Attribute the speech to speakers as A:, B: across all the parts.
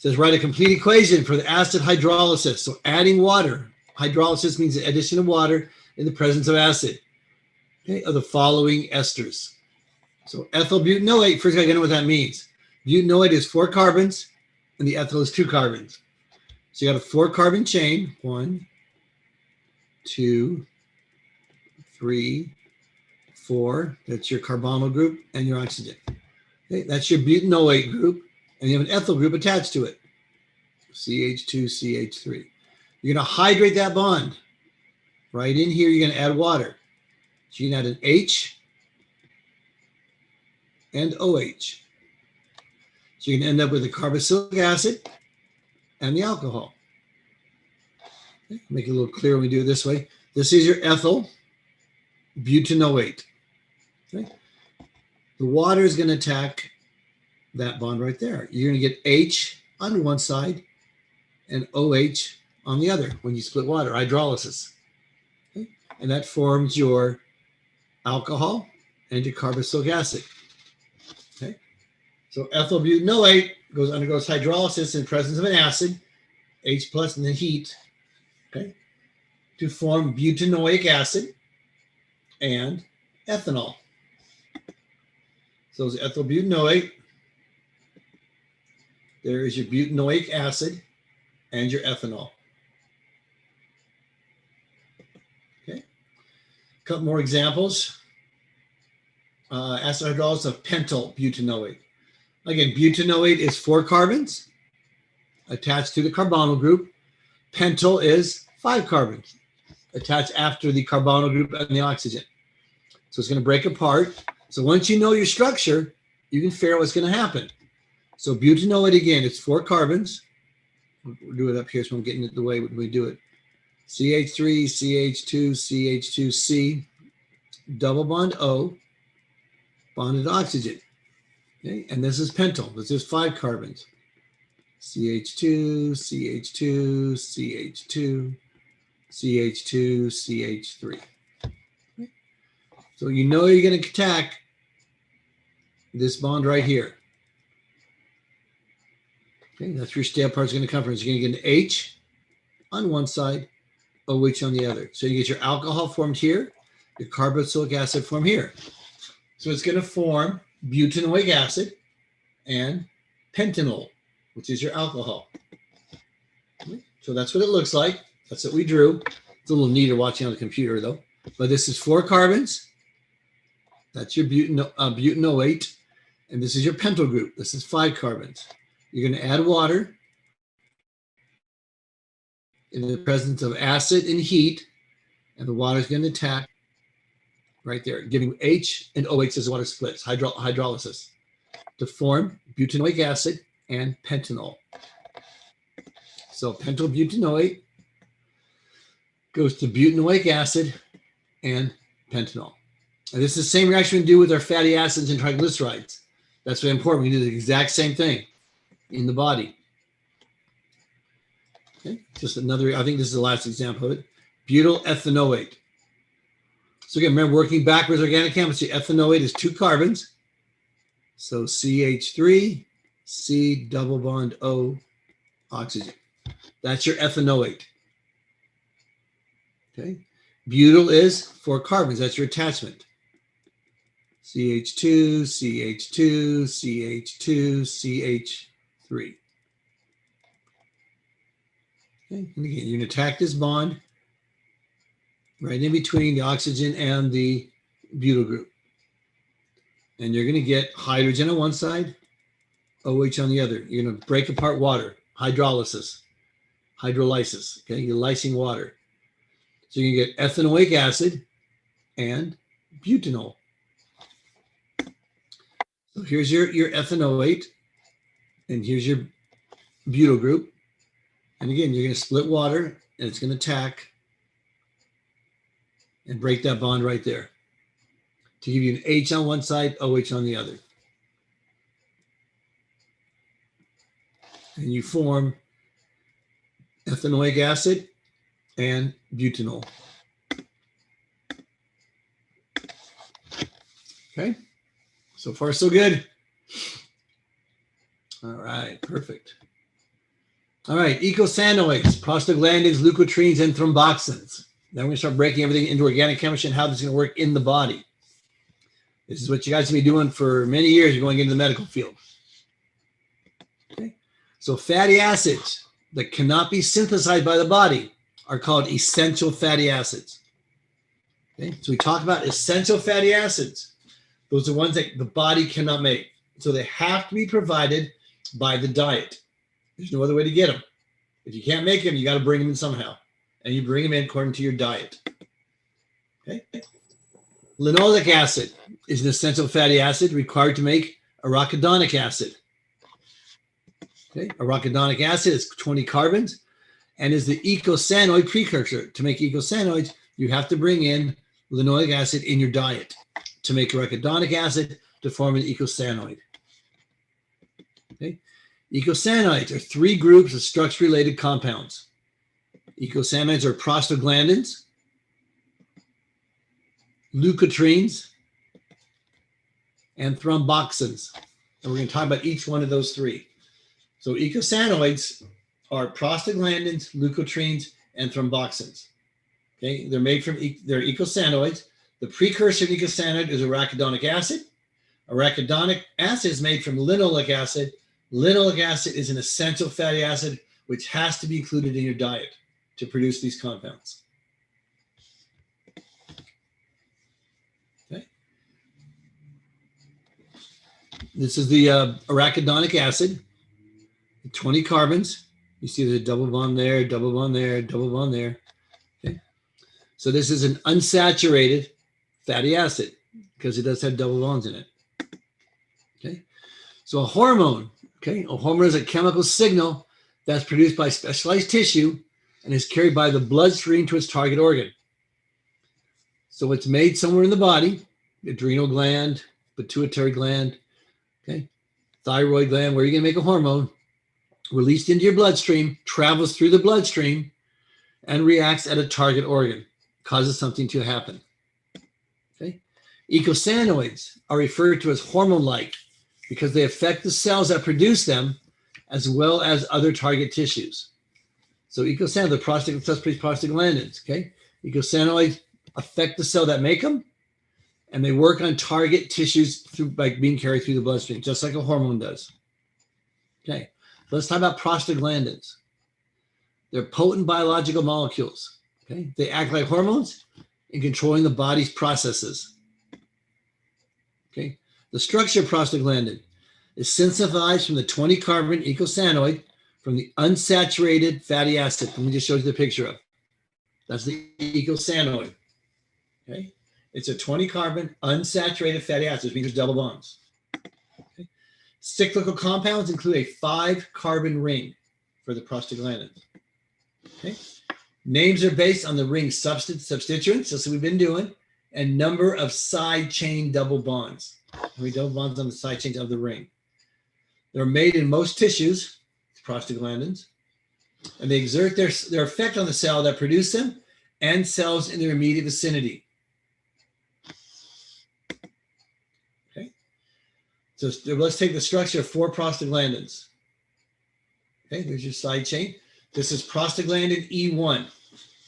A: says write a complete equation for the acid hydrolysis. So adding water. Hydrolysis means the addition of water in the presence of acid. Okay, of the following esters. So ethyl butanoate, first I gotta know what that means. Butanoate is 4 carbons and the ethyl is 2 carbons. So you got a 4 carbon chain. 1, 2, 3, 4. That's your carbonyl group and your oxygen. Okay, that's your butanoate group, and you have an ethyl group attached to it. CH2, CH3. You're going to hydrate that bond. Right in here, you're going to add water. So you can add an H and OH. So you can end up with the carboxylic acid and the alcohol. Okay, make it a little clearer when we do it this way. This is your ethyl butanoate. Okay. The water is going to attack that bond right there. You're going to get H on one side and OH on the other when you split water, hydrolysis. Okay. And that forms your alcohol and your carboxylic acid. Okay. So ethyl butanoate undergoes hydrolysis in presence of an acid, H plus, and then heat, okay, to form butanoic acid and ethanol. So it's ethyl butanoate. There is your butanoic acid and your ethanol. Okay. A couple more examples. Acid hydrolysis of pentyl butanoate. Again, butanoate is 4 carbons attached to the carbonyl group. Pentyl is 5 carbons attached after the carbonyl group and the oxygen. So it's going to break apart. So once you know your structure, you can figure out what's going to happen. So butanoate, again, it's 4 carbons. We'll do it up here so I'm getting it the way we do it. CH3, CH2, CH2C, double bond O, bonded oxygen. Okay, and this is pentyl. This is 5 carbons. CH2, CH2, CH2, CH2, CH3. Okay. So you know you're going to attack this bond right here. Okay, that's where your stale part is going to come from. So you're going to get an H on one side, OH on the other. So you get your alcohol formed here, your carboxylic acid formed here. So it's going to form butanoic acid and pentanol, which is your alcohol. So that's what it looks like. That's what we drew. It's a little neater watching on the computer though. But this is 4 carbons. That's your butanoate. And this is your pentyl group. This is 5 carbons. You're going to add water in the presence of acid and heat, and the water is going to attack right there, giving H and OH as the water splits, hydrolysis, to form butanoic acid and pentanol. So pentyl butanoate goes to butanoic acid and pentanol. And this is the same reaction we do with our fatty acids and triglycerides. That's very important. We do the exact same thing in the body. Okay, just another, I think this is the last example of it. Butyl ethanoate. So again, remember working backwards organic chemistry, ethanoate is 2 carbons. So CH3, C double bond O, oxygen. That's your ethanoate. Okay. Butyl is 4 carbons. That's your attachment. CH2, CH2, CH2, CH3. Okay. And again, you're going to attack this bond right in between the oxygen and the butyl group. And you're going to get hydrogen on one side, OH on the other. You're going to break apart water, hydrolysis. Okay, you're lysing water. So you can get ethanoic acid and butanol. So here's your ethanoate, and here's your butyl group. And again, you're going to split water, and it's going to attack and break that bond right there to give you an H on one side, OH on the other. And you form ethanoic acid and butanol. Okay, so far so good. All right, perfect. All right, eicosanoids, prostaglandins, leukotrienes, and thromboxans. Now we're going to start breaking everything into organic chemistry and how this is going to work in the body. This is what you guys have been doing for many years. You're going into the medical field. Okay. So fatty acids that cannot be synthesized by the body are called essential fatty acids. Okay. So we talk about essential fatty acids. Those are ones that the body cannot make. So they have to be provided by the diet. There's no other way to get them. If you can't make them, you got to bring them in somehow. And you bring them in according to your diet. Okay. Linoleic acid is an essential fatty acid required to make arachidonic acid. Okay. Arachidonic acid is 20 carbons and is the eicosanoid precursor. To make eicosanoids, you have to bring in linoleic acid in your diet to make arachidonic acid to form an eicosanoid. Okay. Eicosanoids are 3 groups of structure-related compounds. Eicosanoids are prostaglandins, leukotrienes, and thromboxans. And we're going to talk about each one of those 3. So eicosanoids are prostaglandins, leukotrienes, and thromboxans. Okay, they're made from, they're eicosanoids. The precursor of eicosanoid is arachidonic acid. Arachidonic acid is made from linoleic acid. Linoleic acid is an essential fatty acid which has to be included in your diet to produce these compounds. Okay. This is the arachidonic acid, 20 carbons. You see there's a double bond there, double bond there, double bond there. Okay. So this is an unsaturated fatty acid because it does have double bonds in it. Okay. So a hormone, okay, a hormone is a chemical signal that's produced by specialized tissue and is carried by the bloodstream to its target organ. So it's made somewhere in the body, adrenal gland, pituitary gland, okay, thyroid gland, where you're going to make a hormone, released into your bloodstream, travels through the bloodstream, and reacts at a target organ, causes something to happen. Okay, eicosanoids are referred to as hormone-like because they affect the cells that produce them as well as other target tissues. So eicosanoids, the prostaglandins, okay? Eicosanoids affect the cell that make them, and they work on target tissues through by being carried through the bloodstream, just like a hormone does. Okay, let's talk about prostaglandins. They're potent biological molecules, okay? They act like hormones in controlling the body's processes. Okay, the structure of prostaglandin is synthesized from the 20 carbon eicosanoid from the unsaturated fatty acid. Let me just show you the picture of. That's the eicosanoid. Okay, it's a 20 carbon unsaturated fatty acid, which means there's double bonds. Okay. Cyclical compounds include a 5 carbon ring for the prostaglandins. Okay, names are based on the ring substituents, that's what we've been doing, and number of side chain double bonds. How many double bonds on the side chains of the ring? They're made in most tissues, prostaglandins, and they exert their effect on the cell that produce them and cells in their immediate vicinity. Okay, so let's take the structure of 4 prostaglandins. Okay, there's your side chain. This is prostaglandin E1.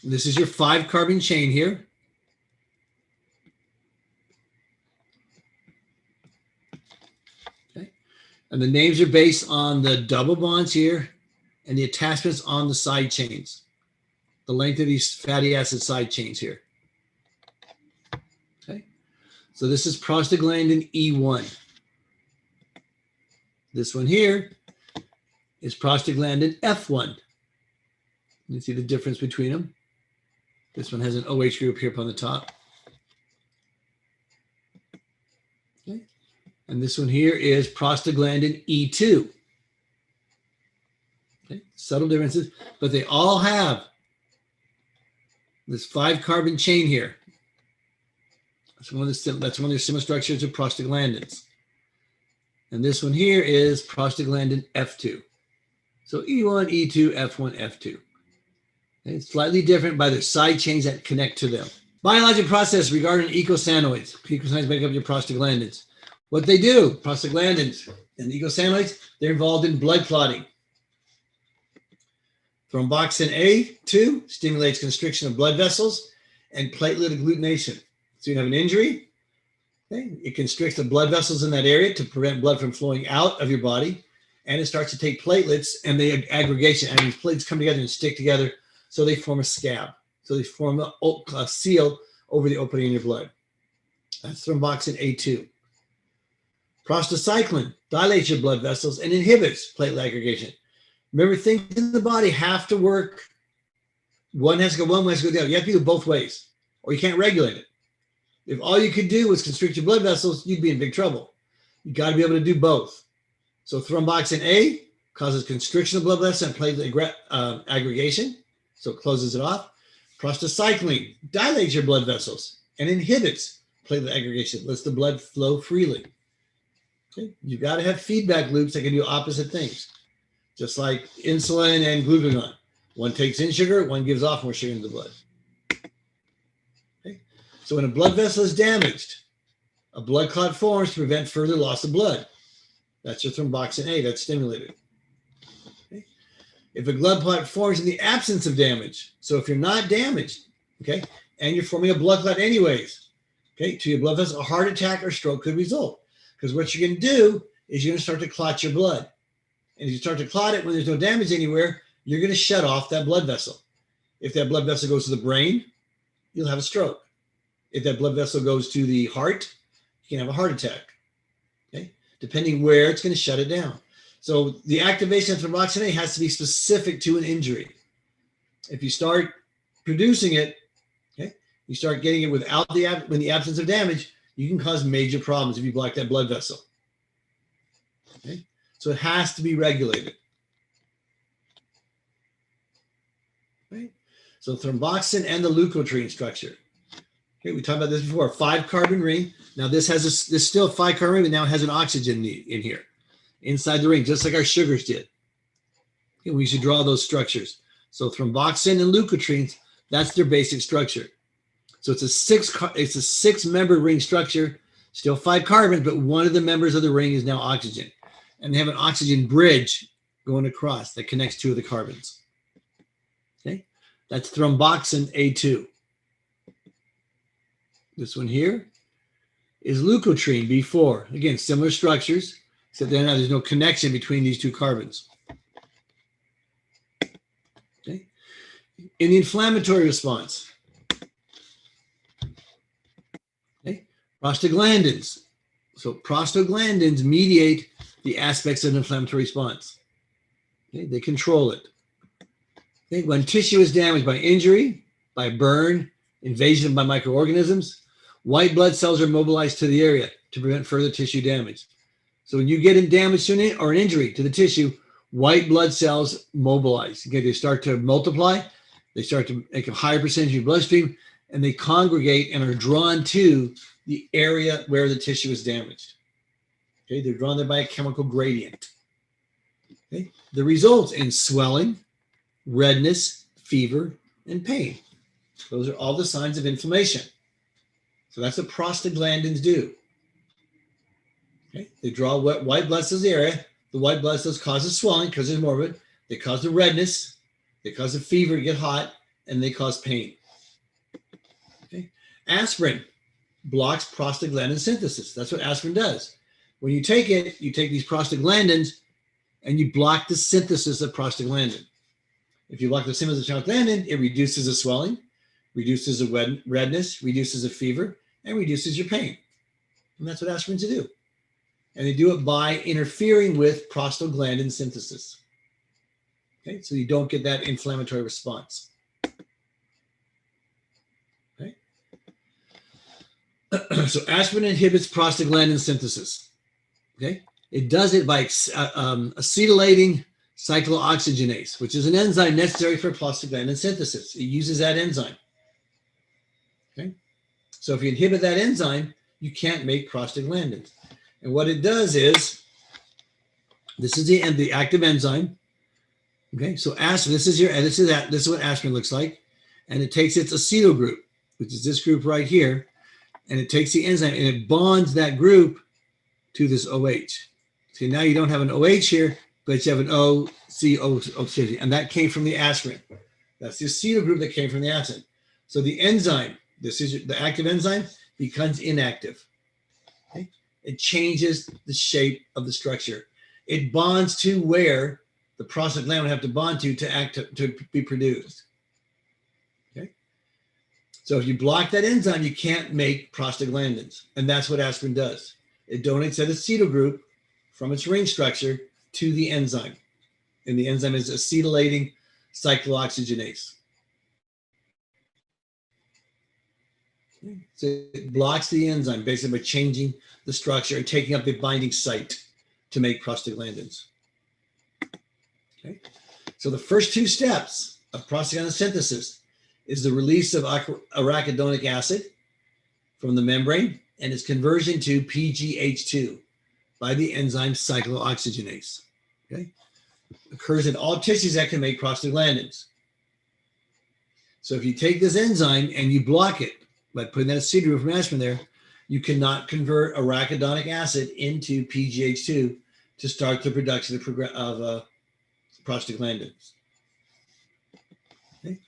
A: This is your 5 carbon chain here. And the names are based on the double bonds here and the attachments on the side chains, the length of these fatty acid side chains here. Okay, so this is prostaglandin E1. This one here is prostaglandin F1. You see the difference between them. This one has an OH group here up on the top. Okay. And this one here is prostaglandin E2. Okay. Subtle differences, but they all have this 5 carbon chain here. That's one of the similar structures of prostaglandins. And this one here is prostaglandin F2. So E1, E2, F1, F2. Okay. It's slightly different by their side chains that connect to them. Biologic process regarding eicosanoids. Eicosanoids make up your prostaglandins. What they do, prostaglandins and eicosanoids, they're involved in blood clotting. Thromboxane A2 stimulates constriction of blood vessels and platelet agglutination. So you have an injury, okay? It constricts the blood vessels in that area to prevent blood from flowing out of your body, and it starts to take platelets and the aggregation, and these platelets come together and stick together, so they form a scab. So they form a seal over the opening in your blood. That's thromboxane A2. Prostacyclin dilates your blood vessels and inhibits platelet aggregation. Remember, things in the body have to work. One has to go one way, has to go the other. You have to do it both ways, or you can't regulate it. If all you could do was constrict your blood vessels, you'd be in big trouble. You got to be able to do both. So thromboxane A causes constriction of blood vessels and platelet aggregation, so it closes it off. Prostacyclin dilates your blood vessels and inhibits platelet aggregation, lets the blood flow freely. Okay? You got to have feedback loops that can do opposite things, just like insulin and glucagon. One takes in sugar, one gives off more sugar in the blood. Okay? So when a blood vessel is damaged, a blood clot forms to prevent further loss of blood. That's your thromboxane A, that's stimulated. Okay? If a blood clot forms in the absence of damage, so if you're not damaged, okay, and you're forming a blood clot anyways, okay, to your blood vessel, a heart attack or stroke could result. Because what you're going to do is you're going to start to clot your blood. And if you start to clot it when there's no damage anywhere, you're going to shut off that blood vessel. If that blood vessel goes to the brain, you'll have a stroke. If that blood vessel goes to the heart, you can have a heart attack. Okay? Depending where, it's going to shut it down. So the activation of thromboxane A has to be specific to an injury. If you start producing it, okay, you start getting it without in the absence of damage, you can cause major problems if you block that blood vessel. Okay? So it has to be regulated. Right? So thromboxane and the leukotriene structure. Okay, we talked about this before. 5-carbon ring. Now this has this still 5-carbon ring, but now it has an oxygen in here, inside the ring, just like our sugars did. Okay, we should draw those structures. So thromboxane and leukotrienes, that's their basic structure. So it's a 6-member ring structure, still 5 carbons, but one of the members of the ring is now oxygen. And they have an oxygen bridge going across that connects 2 of the carbons. Okay, that's thromboxane A2. This one here is leukotriene B4. Again, similar structures, except there's no connection between these 2 carbons. Okay, in the inflammatory response, okay, prostaglandins. So prostaglandins mediate the aspects of an inflammatory response. Okay, they control it. Okay, when tissue is damaged by injury, by burn, invasion by microorganisms, white blood cells are mobilized to the area to prevent further tissue damage. So when you get damage to or an injury to the tissue, white blood cells mobilize. Okay, they start to multiply. They start to make a higher percentage of your bloodstream, and they congregate and are drawn to the area where the tissue is damaged. Okay, they're drawn there by a chemical gradient. Okay, the results in swelling, redness, fever, and pain. Those are all the signs of inflammation. So that's what prostaglandins do. Okay, they draw white blood cells in the area. The white blood cells cause swelling because they're morbid. They cause the redness. They cause the fever to get hot, and they cause pain. Okay, aspirin blocks prostaglandin synthesis. That's what aspirin does. When you take it, you take these prostaglandins and you block the synthesis of prostaglandin. If you block the synthesis of prostaglandin, it reduces the swelling, reduces the redness, reduces the fever, and reduces your pain. And that's what aspirins do. And they do it by interfering with prostaglandin synthesis. Okay, so you don't get that inflammatory response. Okay. So aspirin inhibits prostaglandin synthesis. Okay, it does it by acetylating cyclooxygenase, which is an enzyme necessary for prostaglandin synthesis. It uses that enzyme. Okay, so if you inhibit that enzyme, you can't make prostaglandins. And what it does is, this is the active enzyme. Okay, so aspirin, this is what aspirin looks like, and it takes its acetyl group, which is this group right here, and it takes the enzyme and it bonds that group to this OH. See, now you don't have an OH here, but you have an OCO, and that came from the aspirin. That's the acetyl group that came from the acid. So the enzyme, this is the active enzyme, becomes inactive. Okay? It changes the shape of the structure. It bonds to where the prostaglandin would have to bond to be produced. Okay? So if you block that enzyme, you can't make prostaglandins, and that's what aspirin does. It donates that acetyl group from its ring structure to the enzyme, and the enzyme is acetylating cyclooxygenase. So it blocks the enzyme basically by changing the structure and taking up the binding site to make prostaglandins. Okay. So the first two steps of prostaglandin synthesis is the release of arachidonic acid from the membrane and its conversion to PGH2 by the enzyme cyclooxygenase. Okay. Occurs in all tissues that can make prostaglandins. So if you take this enzyme and you block it by putting that acetyl group from aspirin there, you cannot convert arachidonic acid into PGH2 to start the production of prostaglandins. Okay.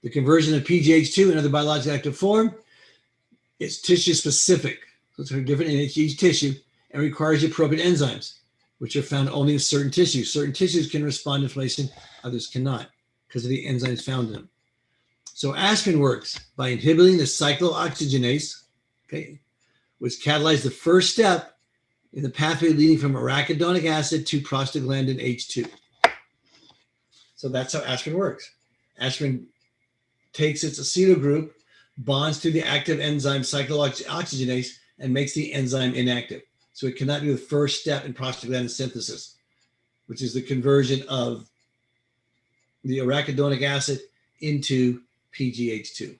A: The conversion of PGH2 in other biologically active form is tissue specific. So it's different in each tissue and requires appropriate enzymes, which are found only in certain tissues. Certain tissues can respond to inflammation, others cannot because of the enzymes found in them. So aspirin works by inhibiting the cyclooxygenase, okay, which catalyzes the first step in the pathway leading from arachidonic acid to prostaglandin H2. So that's how aspirin works. Aspirin takes its acetyl group, bonds to the active enzyme cyclooxygenase, and makes the enzyme inactive. So it cannot do the first step in prostaglandin synthesis, which is the conversion of the arachidonic acid into PGH2.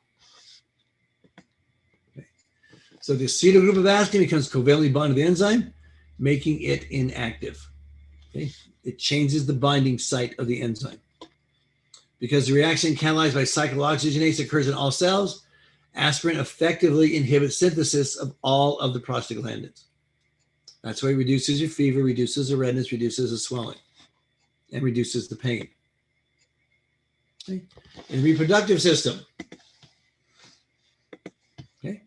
A: Okay. So the acetyl group of aspirin becomes covalently bonded to the enzyme, making it inactive. Okay. It changes the binding site of the enzyme. Because the reaction catalyzed by cyclooxygenase occurs in all cells, aspirin effectively inhibits synthesis of all of the prostaglandins. That's why it reduces your fever, reduces the redness, reduces the swelling, and reduces the pain. Okay. In the reproductive system, okay,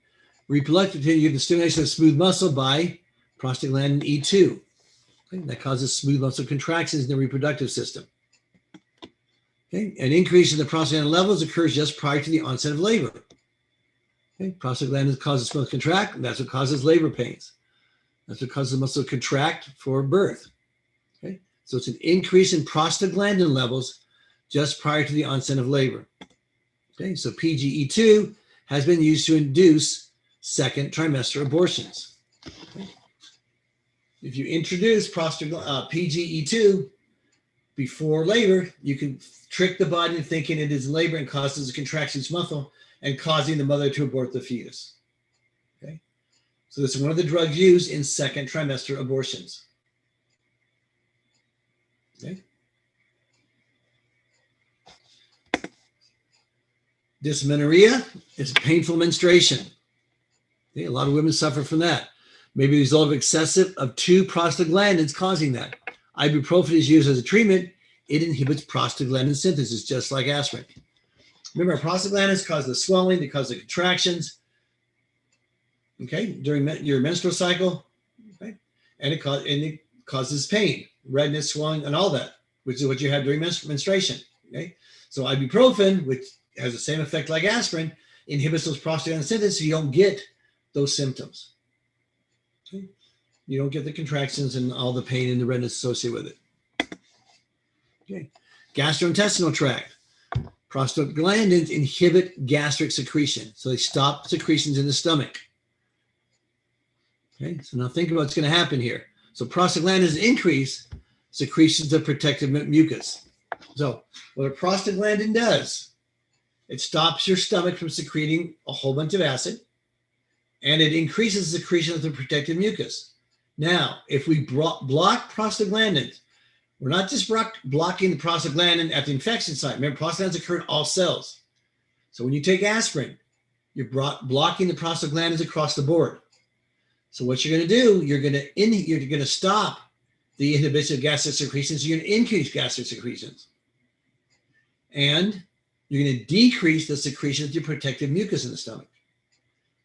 A: reproductive, you get the stimulation of smooth muscle by prostaglandin E2. Okay. That causes smooth muscle contractions in the reproductive system. Okay. An increase in the prostaglandin levels occurs just prior to the onset of labor. Okay. Prostaglandin causes muscle to contract, and that's what causes labor pains. That's what causes the muscle to contract for birth. Okay. So it's an increase in prostaglandin levels just prior to the onset of labor. Okay, so PGE2 has been used to induce second trimester abortions. Okay. If you introduce PGE2 before labor, you can trick the body into thinking it is labor and causes a contraction of muscle and causing the mother to abort the fetus. Okay, so this is one of the drugs used in second trimester abortions. Okay. Dysmenorrhea is painful menstruation. Okay, a lot of women suffer from that. Maybe the result of two prostaglandins causing that. Ibuprofen is used as a treatment. It inhibits prostaglandin synthesis, just like aspirin. Remember, prostaglandins cause the swelling, they cause the contractions, okay, during your menstrual cycle, okay, and it causes pain, redness, swelling, and all that, which is what you have during menstruation, okay? So ibuprofen, which has the same effect like aspirin, inhibits those prostaglandin synthesis, so you don't get those symptoms. Okay? You don't get the contractions and all the pain and the redness associated with it. Okay. Gastrointestinal tract. Prostaglandins inhibit gastric secretion, so they stop secretions in the stomach. Okay, so now think about what's going to happen here. So prostaglandins increase secretions of protective mucus. So what a prostaglandin does, it stops your stomach from secreting a whole bunch of acid, and it increases the secretion of the protective mucus. Now, if we block prostaglandins, we're not just blocking the prostaglandin at the infection site. Remember, prostaglandins occur in all cells. So when you take aspirin, you're blocking the prostaglandins across the board. So what you're going to do, you're going to stop the inhibition of gastric secretions, you're going to increase gastric secretions. And you're going to decrease the secretion of your protective mucus in the stomach.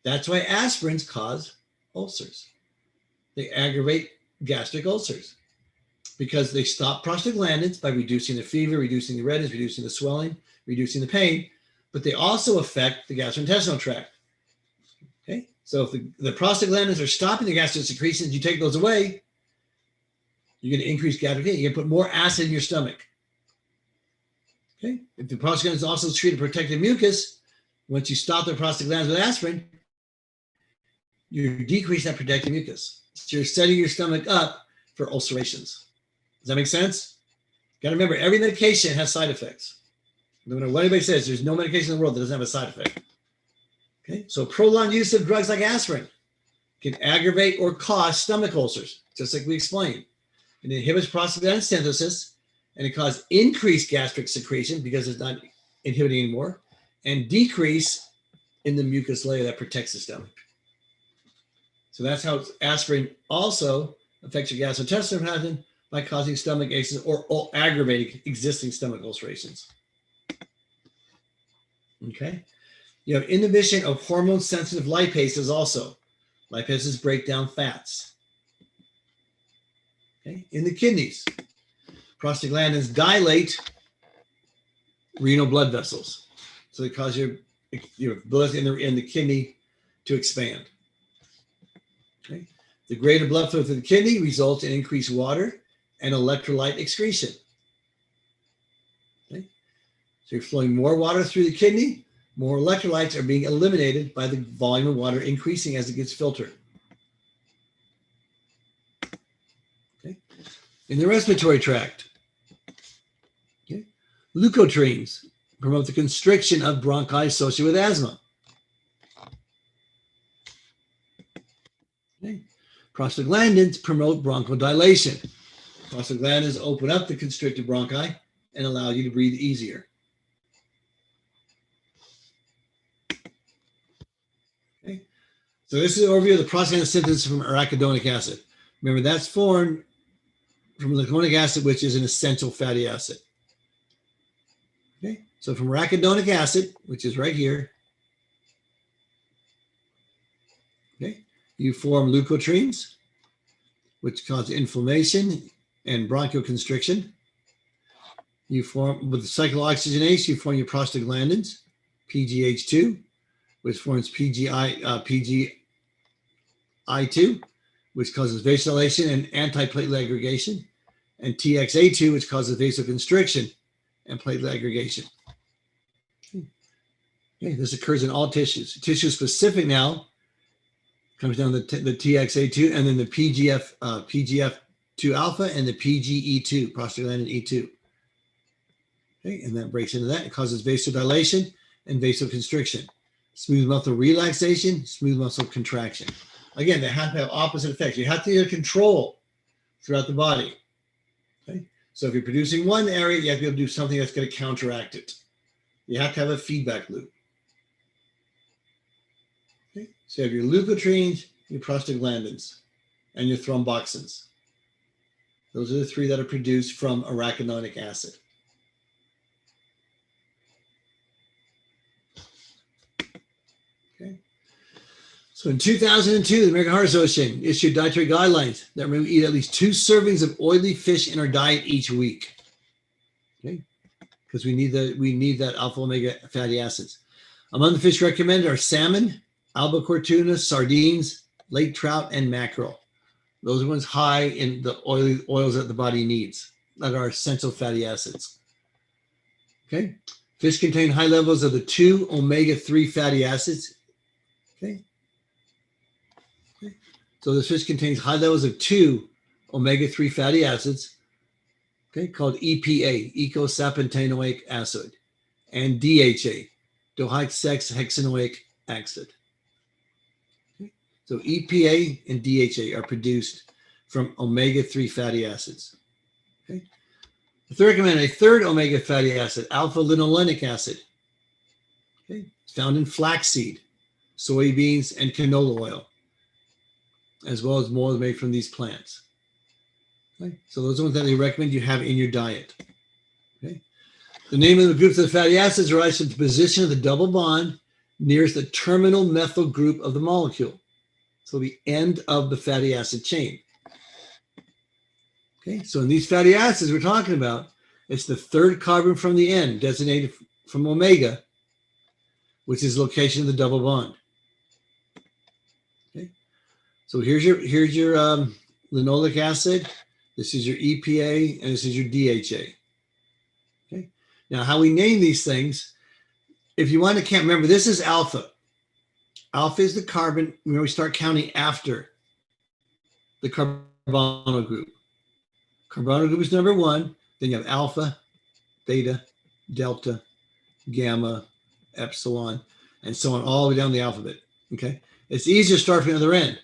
A: That's why aspirins cause ulcers. They aggravate gastric ulcers because they stop prostaglandins by reducing the fever, reducing the redness, reducing the swelling, reducing the pain, but they also affect the gastrointestinal tract. Okay, so if the prostaglandins are stopping the gastric secretions, you take those away, you're going to increase gastric pain. You're going to put more acid in your stomach. Okay, if the prostaglandins also treat a protective mucus, once you stop the prostaglandins with aspirin, you decrease that protective mucus. So you're setting your stomach up for ulcerations. Does that make sense? Got to remember, every medication has side effects. No matter what anybody says, there's no medication in the world that doesn't have a side effect. Okay, so prolonged use of drugs like aspirin can aggravate or cause stomach ulcers, just like we explained. It inhibits prostaglandin synthesis, and it causes increased gastric secretion because it's not inhibiting anymore, and decrease in the mucus layer that protects the stomach. So that's how aspirin also affects your gastrointestinal pattern by causing stomach aches or aggravating existing stomach ulcerations. Okay. You have inhibition of hormone-sensitive lipases also. Lipases break down fats. Okay. In the kidneys, prostaglandins dilate renal blood vessels. So they cause your blood in the kidney to expand. Okay. The greater blood flow to the kidney results in increased water and electrolyte excretion. Okay. So you're flowing more water through the kidney, more electrolytes are being eliminated by the volume of water increasing as it gets filtered. Okay. In the respiratory tract, okay, leukotrienes promote the constriction of bronchi associated with asthma. Okay. Prostaglandins promote bronchodilation. Prostaglandins open up the constricted bronchi and allow you to breathe easier. Okay. So this is an overview of the prostaglandin synthesis from arachidonic acid. Remember, that's formed from gluconic acid, which is an essential fatty acid. Okay. So from arachidonic acid, which is right here, okay, you form leukotrienes, which cause inflammation and bronchoconstriction. You form, with cyclooxygenase, you form your prostaglandins, PGH2, which forms PGI2, which causes vasodilation and antiplatelet aggregation, and TXA2, which causes vasoconstriction and platelet aggregation. Okay, this occurs in all tissues. Tissue specific now comes down to the TXA2 and then the PGF2 alpha and the PGE2, prostaglandin E2. Okay, and that breaks into that. It causes vasodilation and vasoconstriction. Smooth muscle relaxation, smooth muscle contraction. Again, they have to have opposite effects. You have to get control throughout the body. Okay, so if you're producing one area, you have to be able to do something that's going to counteract it. You have to have a feedback loop. Okay, so you have your leukotrienes, your prostaglandins, and your thromboxans. Those are the three that are produced from arachidonic acid. Okay. So in 2002, the American Heart Association issued dietary guidelines that we eat at least 2 servings of oily fish in our diet each week. Okay, because we need that alpha omega fatty acids. Among the fish recommended are salmon, albacore tuna, sardines, lake trout, and mackerel. Those are ones high in the oils that the body needs, that are essential fatty acids. Okay, fish contain high levels of the 2 omega-3 fatty acids. Okay. Okay, so this fish contains high levels of 2 omega-3 fatty acids, okay, called EPA, eicosapentaenoic acid, and DHA, dodeoxyhexanoic acid. Okay, so EPA and DHA are produced from omega-3 fatty acids. Okay, the third recommended a third omega fatty acid, alpha-linolenic acid. Okay, it's found in flaxseed, soybeans, and canola oil, as well as more made from these plants. Okay? So those are ones that they recommend you have in your diet. Okay? The name of the groups of the fatty acids relates to the position of the double bond nearest the terminal methyl group of the molecule. So the end of the fatty acid chain. Okay, so in these fatty acids we're talking about, it's the third carbon from the end, designated from omega, which is location of the double bond. Okay, so here's your linoleic acid. This is your EPA, and this is your DHA. Okay, now how we name these things, if you want to count, remember this is alpha. Alpha is the carbon when we start counting after the carbonyl group. Carbonyl group is number 1. Then you have alpha, beta, delta, gamma, epsilon, and so on, all the way down the alphabet. Okay, it's easier to start from the other end.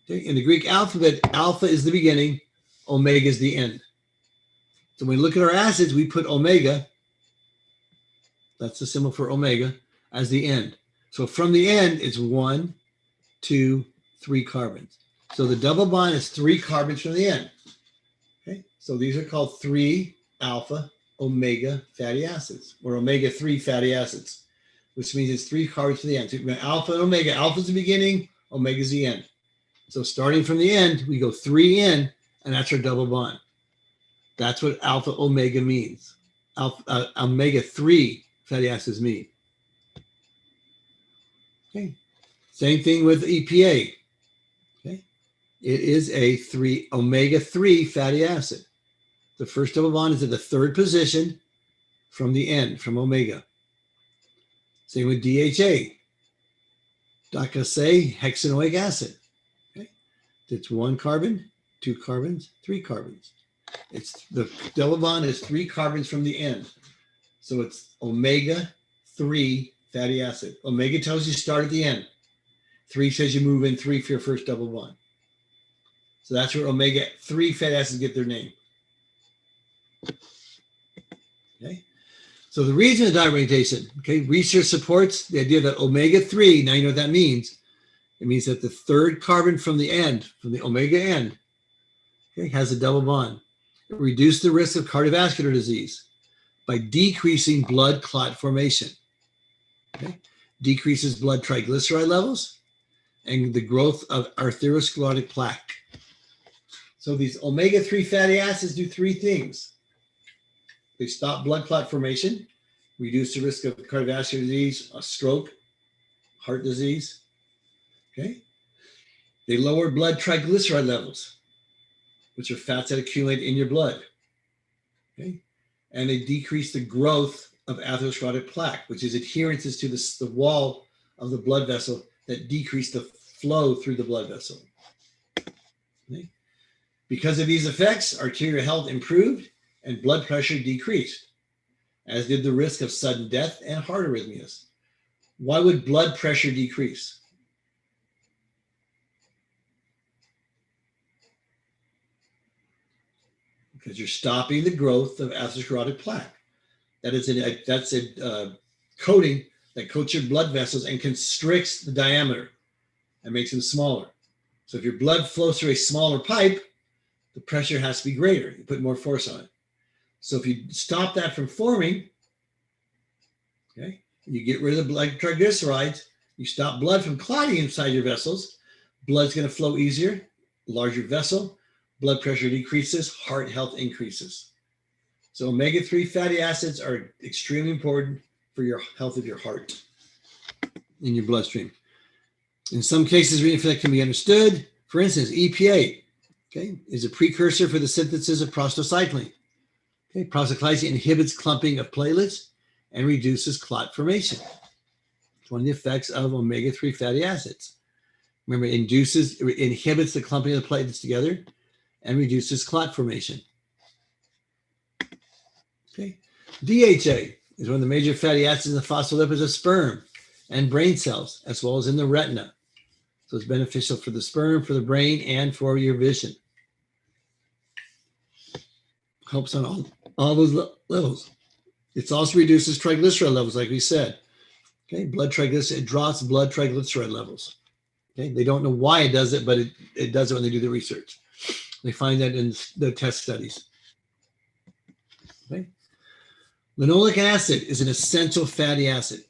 A: Okay, in the Greek alphabet, alpha is the beginning, omega is the end. So when we look at our acids, we put omega, that's the symbol for omega, as the end. So from the end, it's 1, 2, 3 carbons. So the double bond is 3 carbons from the end. Okay, so these are called 3 alpha omega fatty acids, or omega-3 fatty acids, which means it's 3 carbons from the end. So alpha and omega, alpha is the beginning, omega is the end. So starting from the end, we go 3 in, and that's our double bond. That's what alpha omega means. Omega-3 fatty acids mean. Okay, same thing with EPA. Okay, it is a omega-3 fatty acid. The first double bond is at the third position from the end, from omega. Same with DHA, docosahexaenoic acid. Okay, it's 1 carbon, 2 carbons, 3 carbons. It's the double bond is 3 carbons from the end, so it's omega-3 fatty acid. Omega tells you start at the end. 3 says you move in 3 for your first double bond. So that's where omega-3 fatty acids get their name. Okay, so the reason of diet orientation, okay, research supports the idea that omega-3, now you know what that means. It means that the third carbon from the end, from the omega end, okay, has a double bond. It reduces the risk of cardiovascular disease by decreasing blood clot formation. Okay, decreases blood triglyceride levels and the growth of atherosclerotic plaque. So these omega-3 fatty acids do 3 things. They stop blood clot formation, reduce the risk of cardiovascular disease, a stroke, heart disease. Okay, they lower blood triglyceride levels, which are fats that accumulate in your blood. Okay, and they decrease the growth of atherosclerotic plaque, which is adherences to the wall of the blood vessel that decrease the flow through the blood vessel. Okay, because of these effects, arterial health improved and blood pressure decreased, as did the risk of sudden death and heart arrhythmias. Why would blood pressure decrease? Because you're stopping the growth of atherosclerotic plaque. That's a coating that coats your blood vessels and constricts the diameter and makes them smaller. So if your blood flows through a smaller pipe, the pressure has to be greater. You put more force on it. So if you stop that from forming, okay, you get rid of the blood triglycerides, you stop blood from clotting inside your vessels, blood's going to flow easier, larger vessel, blood pressure decreases, heart health increases. So omega-3 fatty acids are extremely important for your health of your heart in your bloodstream. In some cases, renal effect can be understood. For instance, EPA, okay, is a precursor for the synthesis of prostacyclin. Okay, prostacyclin inhibits clumping of platelets and reduces clot formation. It's one of the effects of omega-3 fatty acids. Remember, it inhibits the clumping of the platelets together and reduces clot formation. Okay, DHA is one of the major fatty acids in the phospholipids of sperm and brain cells, as well as in the retina. So it's beneficial for the sperm, for the brain, and for your vision. Helps on all those levels. It also reduces triglyceride levels, like we said. Okay, it drops blood triglyceride levels. Okay, they don't know why it does it, but it does it when they do the research. They find that in the test studies. Okay. Linoleic acid is an essential fatty acid.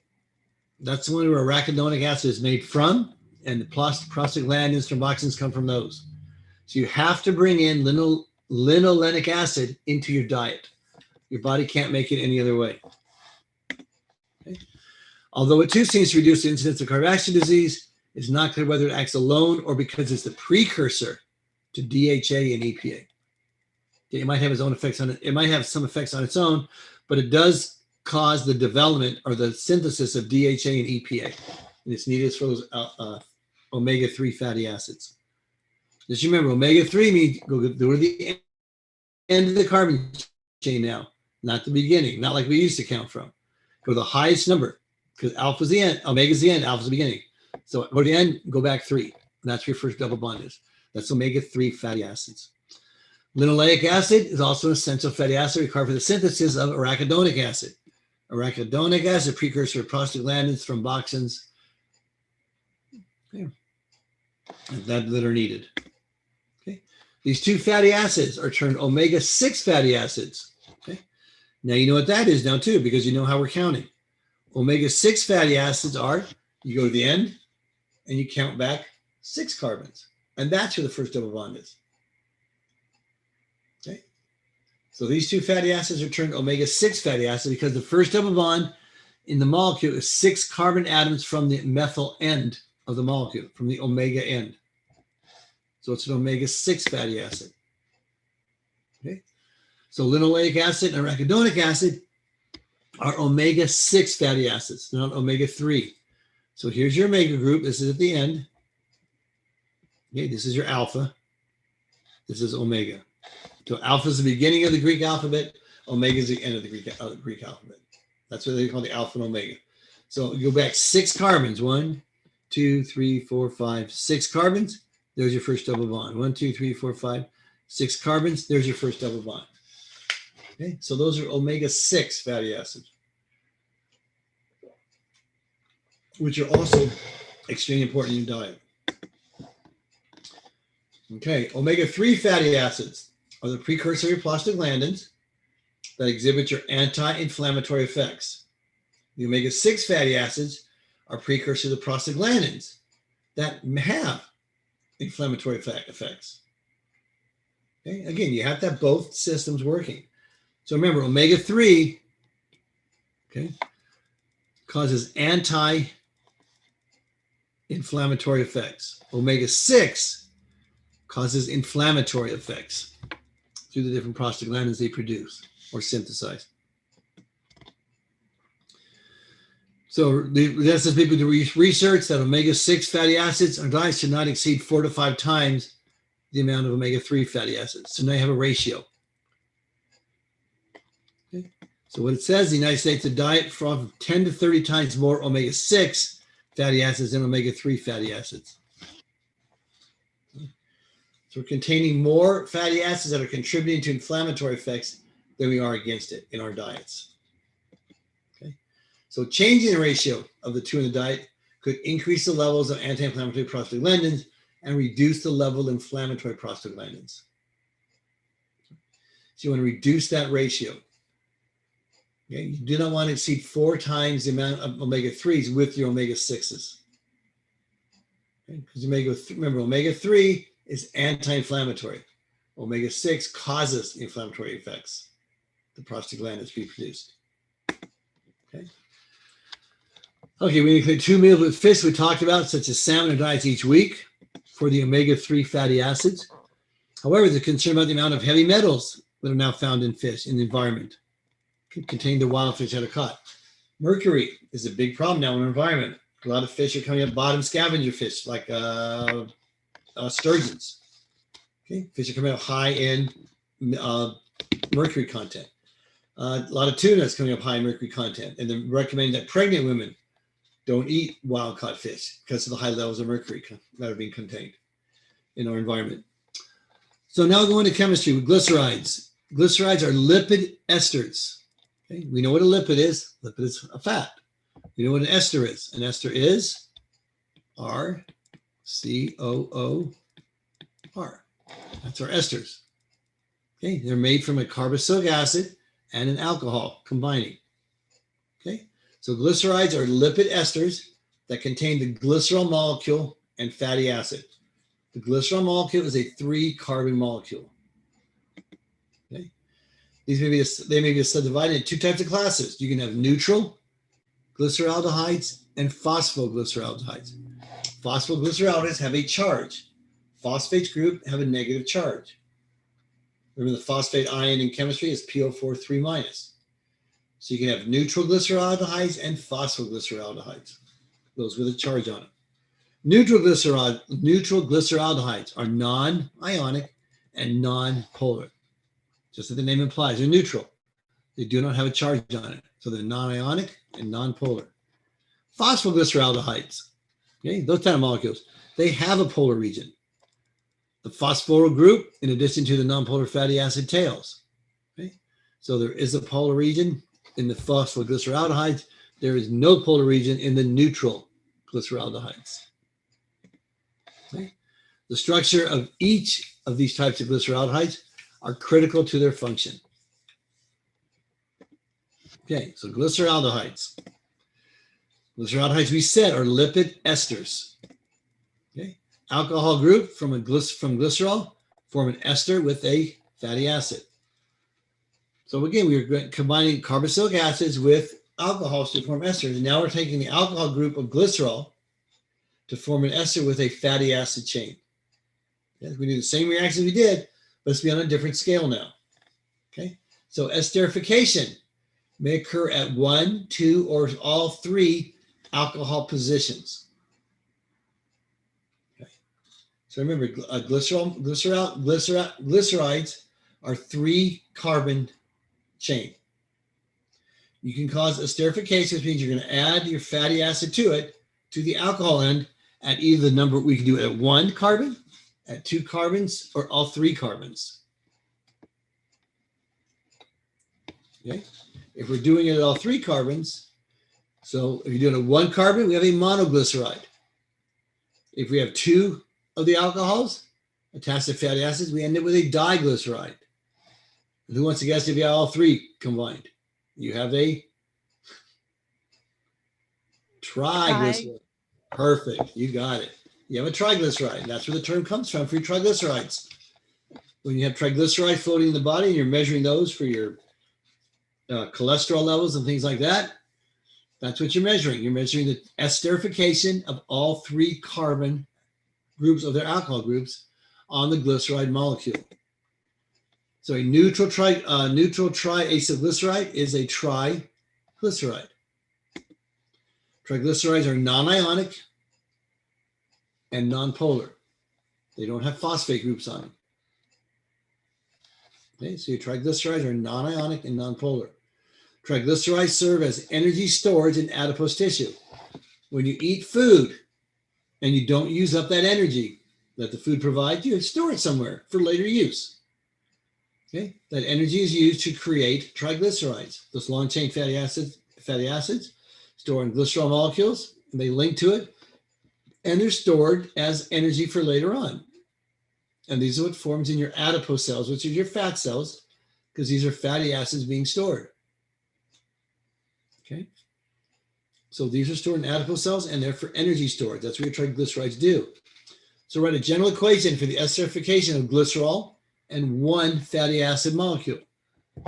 A: That's the one where arachidonic acid is made from, and the prostaglandins, thromboxans come from those. So you have to bring in linolenic acid into your diet. Your body can't make it any other way. Okay. Although it too seems to reduce the incidence of cardiovascular disease, it's not clear whether it acts alone or because it's the precursor to DHA and EPA. It might have its own effects on it. It might have some effects on its own, but it does cause the development or the synthesis of DHA and EPA. And it's needed for those omega-3 fatty acids. Just remember, omega-3 means go to the end of the carbon chain now, not the beginning, not like we used to count from. Go to the highest number, because alpha's the end, omega's the end, alpha's the beginning. So go to the end, go back 3. And that's where your first double bond is. That's omega-3 fatty acids. Linoleic acid is also an essential fatty acid required for the synthesis of arachidonic acid. Arachidonic acid, precursor of prostaglandins, thromboxans, okay, that are needed. Okay. These two fatty acids are termed omega-6 fatty acids. Okay. Now you know what that is now too, because you know how we're counting. Omega-6 fatty acids are, you go to the end and you count back 6 carbons. And that's where the first double bond is. Okay. So these two fatty acids are termed omega-6 fatty acids because the first double bond in the molecule is 6 carbon atoms from the methyl end of the molecule, from the omega end. So it's an omega-6 fatty acid. Okay. So linoleic acid and arachidonic acid are omega-6 fatty acids, they're not omega-3. So here's your omega group. This is at the end. Okay, this is your alpha. This is omega. So alpha is the beginning of the Greek alphabet. Omega is the end of the Greek alphabet. That's what they call the alpha and omega. So you go back 6 carbons. 1, 2, 3, 4, 5, 6 carbons. There's your first double bond. 1, 2, 3, 4, 5, 6 carbons. There's your first double bond. Okay, so those are omega-6 fatty acids, which are also extremely important in your diet. Okay, omega-3 fatty acids are the precursor of prostaglandins that exhibit your anti-inflammatory effects. The omega-6 fatty acids are precursors of prostaglandins that have inflammatory effects. Okay, again, you have to have both systems working. So remember, omega-3, okay, causes anti-inflammatory effects. Omega-6 causes inflammatory effects through the different prostaglandins they produce or synthesize. So this is people do research that omega-6 fatty acids on diet should not exceed 4 to 5 times the amount of omega-3 fatty acids. So now you have a ratio. Okay. So what it says, the United States, a diet from 10 to 30 times more omega-6 fatty acids than omega-3 fatty acids. So we're containing more fatty acids that are contributing to inflammatory effects than we are against it in our diets. Okay. So changing the ratio of the two in the diet could increase the levels of anti-inflammatory prostaglandins and reduce the level of inflammatory prostaglandins. So you want to reduce that ratio. Okay. You do not want to exceed 4 times the amount of omega-3s with your omega-6s. Okay. Because remember, omega-3 is anti-inflammatory. Omega-6 causes inflammatory effects. The prostaglandins be produced. Okay. Okay, we include 2 meals with fish we talked about, such as salmon or diets each week for the omega-3 fatty acids. However, there's concern about the amount of heavy metals that are now found in fish in the environment contained the wild fish that are caught. Mercury is a big problem now in our environment. A lot of fish are coming up bottom scavenger fish like sturgeons. Okay, fish are coming out high in mercury content. A lot of tuna is coming up high in mercury content, and they recommend that pregnant women don't eat wild caught fish because of the high levels of mercury that are being contained in our environment. So now going to chemistry with glycerides. Glycerides are lipid esters. Okay, we know what a lipid is. Lipid is a fat. We know what an ester is. An ester is RCOOR. That's our esters. Okay, they're made from a carboxylic acid and an alcohol combining. Okay, so glycerides are lipid esters that contain the glycerol molecule and fatty acid. The glycerol molecule is a 3-carbon molecule. Okay, they may be subdivided into 2 types of classes. You can have neutral glyceraldehydes and phosphoglyceraldehydes. Phosphoglyceraldehydes have a charge. Phosphates group have a negative charge. Remember, the phosphate ion in chemistry is PO4 3-. So you can have neutral glyceraldehydes and phosphoglyceraldehydes, those with a charge on it. Neutral glyceraldehydes are non-ionic and non-polar. Just as the name implies, they're neutral. They do not have a charge on it. So they're non-ionic and non-polar. Phosphoglyceraldehydes, okay, those kind of molecules, they have a polar region. The phosphoryl group, in addition to the nonpolar fatty acid tails. Okay? So there is a polar region in the phosphoglyceraldehydes. There is no polar region in the neutral glyceraldehydes. Okay? The structure of each of these types of glyceraldehydes are critical to their function. Okay, so glyceraldehydes. Glyceraldehydes, we said, are lipid esters. Okay, alcohol group from glycerol form an ester with a fatty acid. So again, we are combining carboxylic acids with alcohols to form esters. And now we're taking the alcohol group of glycerol to form an ester with a fatty acid chain. Okay, we do the same reaction we did, but let's be on a different scale now. Okay, so esterification may occur at 1, 2, or all 3 alcohol positions. Okay. So remember, glycerides are 3-carbon chain. You can cause esterification, which means you're going to add your fatty acid to it, to the alcohol end, at either the number, we can do it at 1 carbon, at 2 carbons, or all 3 carbons. Okay. If we're doing it at all 3 carbons, so if you're doing a 1 carbon, we have a monoglyceride. If we have 2 of the alcohols attached to fatty acids, we end up with a diglyceride. And who wants to guess if you have all 3 combined? You have a triglyceride. Perfect. You got it. You have a triglyceride. That's where the term comes from for your triglycerides. When you have triglycerides floating in the body and you're measuring those for your cholesterol levels and things like that, that's what you're measuring. You're measuring the esterification of all 3 carbon groups of their alcohol groups on the glyceride molecule. So a neutral triacylglyceride is a triglyceride. Triglycerides are non-ionic and non-polar. They don't have phosphate groups on them. Okay, so your triglycerides are non-ionic and non-polar. Triglycerides serve as energy storage in adipose tissue. When you eat food and you don't use up that energy that the food provides, you store it somewhere for later use. Okay, that energy is used to create triglycerides. Those long-chain fatty acids store in glycerol molecules, and they link to it, and they're stored as energy for later on. And these are what forms in your adipose cells, which are your fat cells, because these are fatty acids being stored. Okay, so these are stored in adipose cells, and they're for energy storage. That's what your triglycerides do. So write a general equation for the esterification of glycerol and 1 fatty acid molecule.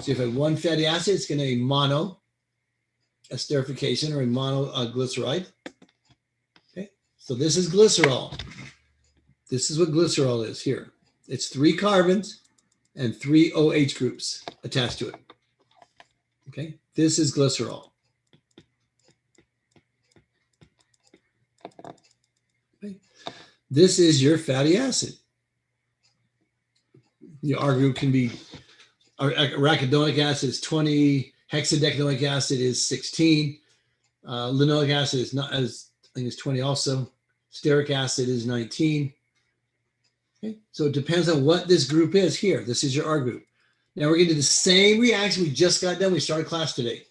A: So if I have 1 fatty acid, it's going to be mono esterification or a monoglyceride. Okay, so this is glycerol. This is what glycerol is here. It's 3 carbons and 3 OH groups attached to it. Okay, this is glycerol. Okay. This is your fatty acid. Your R group can be, arachidonic acid is 20, hexadecanoic acid is 16, linoleic acid is not as, I think it's 20 also, stearic acid is 19. Okay, so it depends on what this group is here. This is your R group. Now we're going to do the same reaction we just got done. We started class today.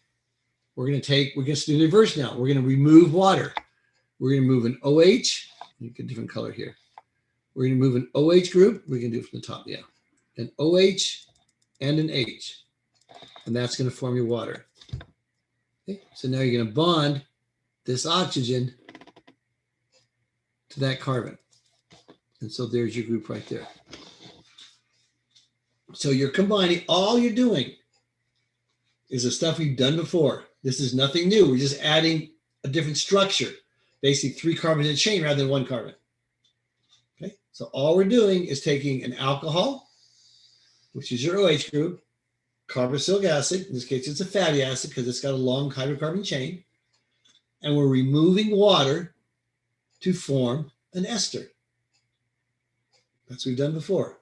A: We're going to do the reverse now. We're going to remove water. We're going to move an OH. You get a different color here. We're going to move an OH group. We can do it from the top, yeah. An OH and an H. And that's going to form your water. Okay? So now you're going to bond this oxygen to that carbon. And so there's your group right there. So you're combining, all you're doing is the stuff we've done before. This is nothing new. We're just adding a different structure. Basically 3 carbons in a chain rather than 1 carbon. Okay, so all we're doing is taking an alcohol, which is your OH group, carboxylic acid, in this case it's a fatty acid because it's got a long hydrocarbon chain, and we're removing water to form an ester. That's what we've done before.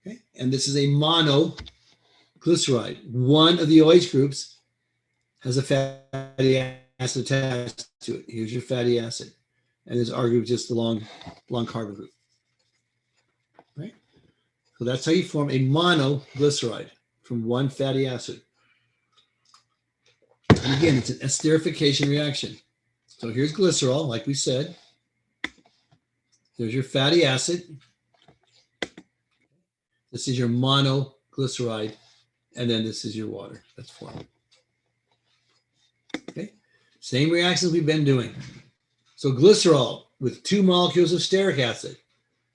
A: Okay, and this is a monoglyceride. One of the OH groups has a fatty acid attached to it. Here's your fatty acid. And this R group is just the long carbon group. Right? So that's how you form a monoglyceride from one fatty acid. And again, it's an esterification reaction. So here's glycerol, like we said. There's your fatty acid. This is your monoglyceride. And then this is your water that's formed. Okay? Same reactions we've been doing. So glycerol with 2 molecules of stearic acid.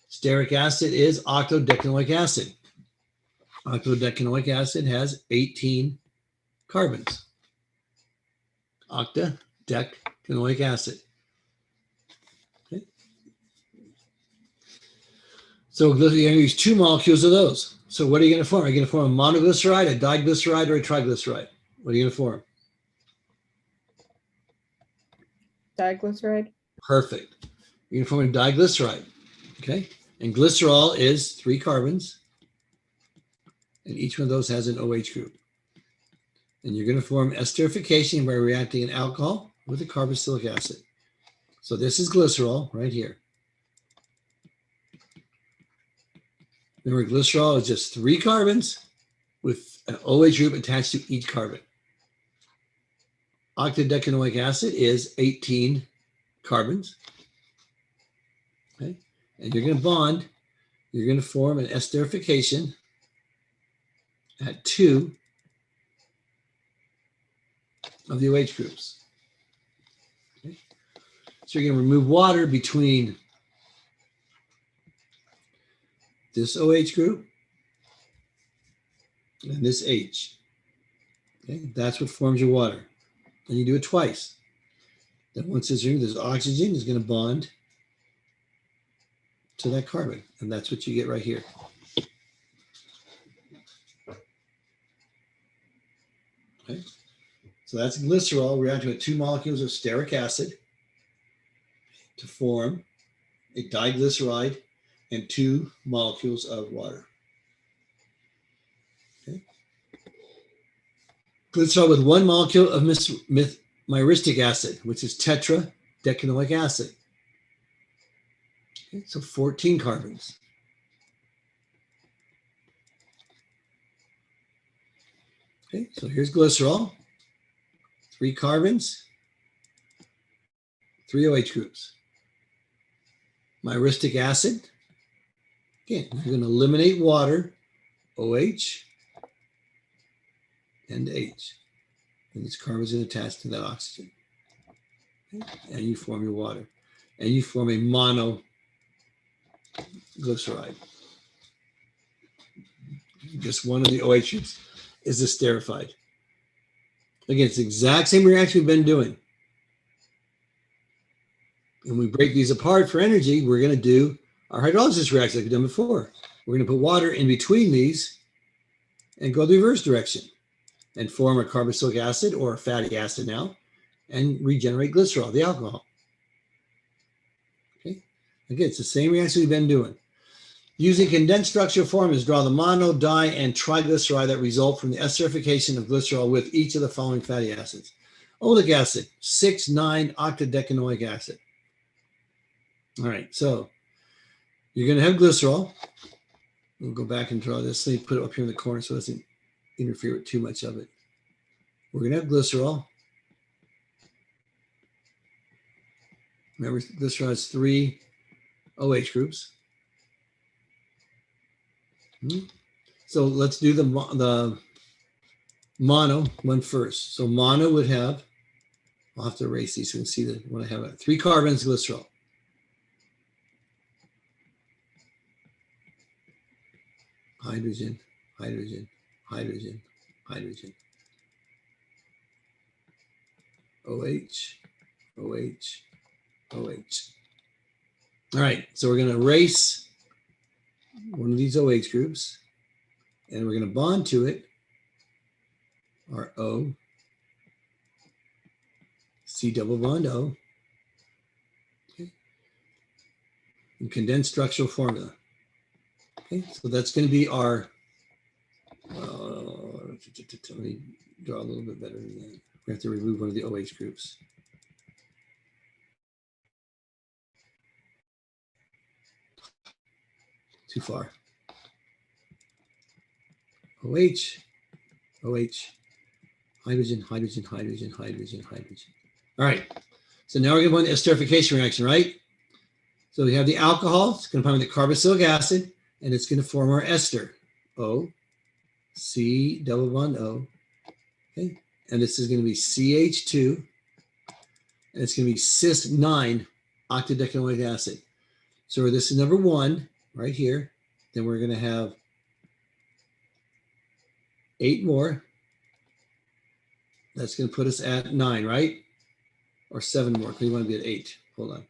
A: Stearic acid is octodecanoic acid. Octodecanoic acid has 18 carbons. Octodecanoic acid. Okay. So you're going to use 2 molecules of those. So what are you going to form? Are you going to form a monoglyceride, a diglyceride, or a triglyceride? What are you going to form?
B: Diglyceride.
A: Perfect. You're going to form a diglyceride. Okay. And glycerol is 3 carbons. And each one of those has an OH group. And you're going to form esterification by reacting an alcohol with a carboxylic acid. So this is glycerol right here. Remember, glycerol is just 3 carbons with an OH group attached to each carbon. Octodecanoic acid is 18 carbons. Okay. And you're going to bond. You're going to form an esterification at 2 of the OH groups. Okay. So you're going to remove water between this OH group and this H. Okay. That's what forms your water. And you do it twice. Then once it's removed, this oxygen is going to bond to that carbon. And that's what you get right here. Okay. So that's glycerol reacting with 2 molecules of stearic acid to form a diglyceride and 2 molecules of water. Okay. Glycerol with 1 molecule of myristic acid, which is tetradecanoic acid. Okay. So 14 carbons. Okay, so here's glycerol. 3 carbons, 3 OH groups. Myristic acid. Again, you're going to eliminate water, OH and H. And these carbons are attached to that oxygen. Okay? And you form your water. And you form a monoglyceride. Just one of the OHs is esterified. Again, it's the exact same reaction we've been doing. And we break these apart for energy, we're going to do our hydrolysis reaction like we've done before. We're going to put water in between these and go the reverse direction and form a carboxylic acid or a fatty acid now and regenerate glycerol, the alcohol. Okay. Again, it's the same reaction we've been doing. Using condensed structure formulas, draw the mono, di, and triglyceride that result from the esterification of glycerol with each of the following fatty acids. Oleic acid, 6,9-octodecanoic acid. All right, so you're going to have glycerol. We'll go back and draw this. Let me put it up here in the corner so it doesn't interfere with too much of it. We're going to have glycerol. Remember, glycerol has 3 OH groups. So let's do the mono one first. So mono would have, I'll have to erase these so you can see that when I have it. 3 carbons, glycerol. Hydrogen, hydrogen, hydrogen, hydrogen. OH, OH, OH. All right, so we're going to erase one of these OH groups, and we're going to bond to it our O, C double bond O, okay, and condensed structural formula. Okay, so that's going to be our, let me draw a little bit better than that. We have to remove one of the OH groups. Too far. OH, OH, hydrogen, hydrogen, hydrogen, hydrogen, hydrogen. All right. So now we're going to go into esterification reaction, right? So we have the alcohol. It's going to bind with the carboxylic acid, and it's going to form our ester. O, C double bond O. Okay. And this is going to be CH2, and it's going to be cis-9 octadecanoic acid. So this is number 1 right here. Then we're going to have 8 more. That's going to put us at 9, right? Or 7 more, because we want to be at 8. Hold on.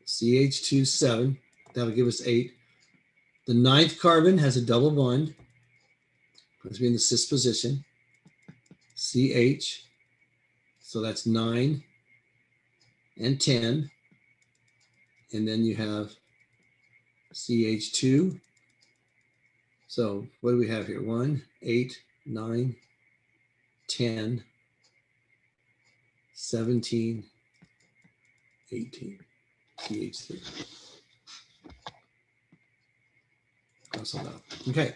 A: CH2, 7. That'll give us 8. The 9th carbon has a double bond. It's be in the cis position. CH. So that's 9 and 10. And then you have CH2. So what do we have here? 1, 8, 9, 10, 17, 18, CH3. Cross all out. Okay.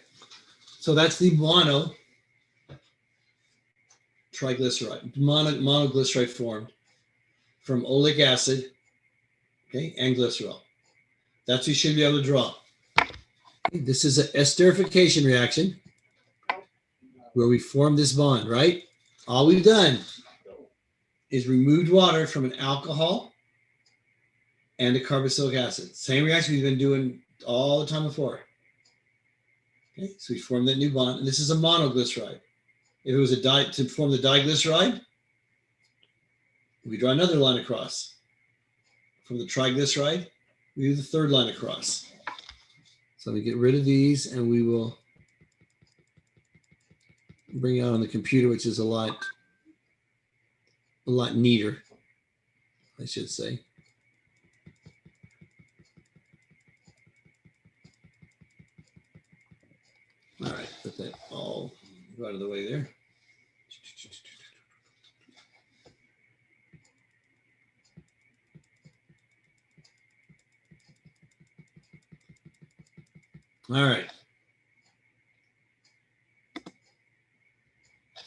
A: So that's the mono triglyceride, monoglyceride formed from oleic acid, okay, and glycerol. That's what you should be able to draw. Okay, this is an esterification reaction where we form this bond, right? All we've done is removed water from an alcohol and a carboxylic acid. Same reaction we've been doing all the time before. Okay, so we form that new bond, and this is a monoglyceride. If it was to form the diglyceride, we draw another line across. From the triglyceride, we do the 3rd line across. So we get rid of these, and we will bring it out on the computer, which is a lot neater, I should say. All right, put that all out of the way there. All right.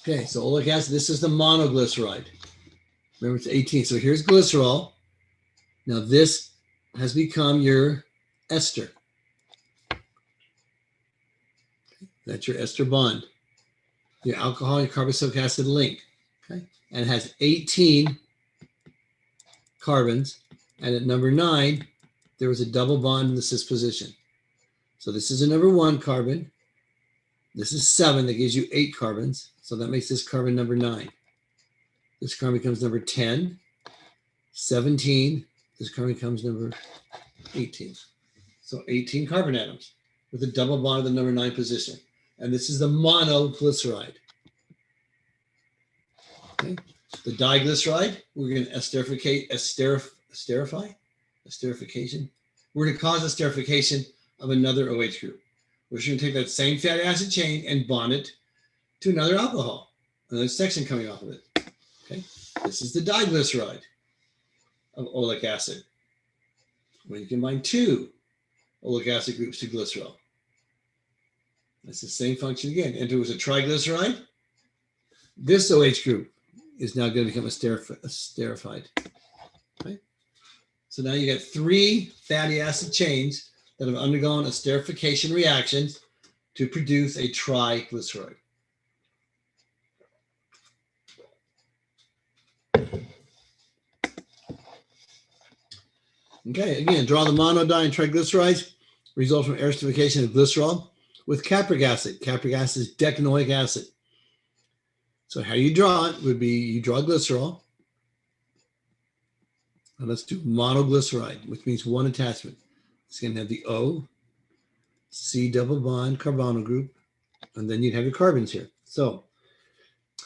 A: Okay, so oleic acid, this is the monoglyceride. Remember, it's 18. So here's glycerol. Now this has become your ester. That's your ester bond. Your alcohol and carboxylic acid link. Okay, and it has 18 carbons. And at number 9, there was a double bond in the cis position. So this is a number 1 carbon. This is 7. That gives you 8 carbons. So that makes this carbon number 9. This carbon becomes number 10, 17. This carbon becomes number 18. So 18 carbon atoms with a double bond of the number 9 position. And this is the monoglyceride. Okay. The diglyceride, we're going to esterification. We're going to cause esterification of another OH group. We're just going to take that same fatty acid chain and bond it to another alcohol, another section coming off of it. Okay, this is the diglyceride of oleic acid. When you combine 2 oleic acid groups to glycerol, that's the same function again. And if it was a triglyceride, this OH group is now going to become esterified. Okay? So now you get 3 fatty acid chains that have undergone esterification reactions to produce a triglyceride. Okay, again, draw the monodiene triglycerides result from esterification of glycerol with capric acid. Capric acid is decanoic acid. So how you draw it would be you draw glycerol. Now let's do monoglyceride, which means one attachment. It's going to have the O, C double bond carbonyl group, and then you'd have your carbons here. So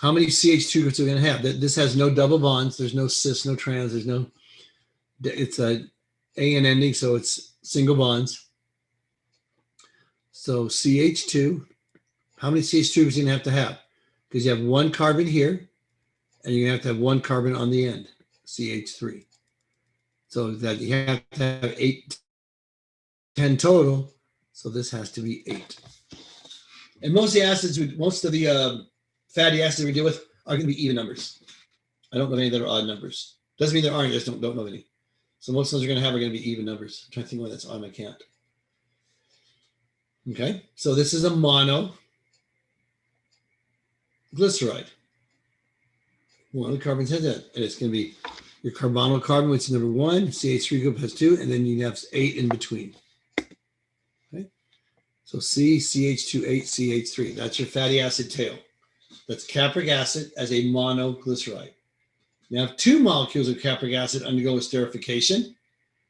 A: how many CH2 groups are we going to have? This has no double bonds. There's no cis, no trans. There's no, it's a AN ending, so it's single bonds. So CH2, how many CH2 groups are you going to have? Because you have one carbon here, and you're going to have one carbon on the end, CH3. So that you have to have 8, 10 total. So this has to be 8. And most of the acids, most of the fatty acids we deal with are going to be even numbers. I don't know any that are odd numbers. Doesn't mean there aren't, I just don't know any. So most of those are going to be even numbers. I'm trying to think why that's odd, I can't. Okay, so this is a monoglyceride. One of the carbons has that, and it's going to be your carbonyl carbon, which is number 1, CH3 group has 2, and then you have 8 in between. Okay, so C, CH2, 8, CH3. That's your fatty acid tail. That's capric acid as a monoglyceride. Now, if 2 molecules of capric acid undergo esterification,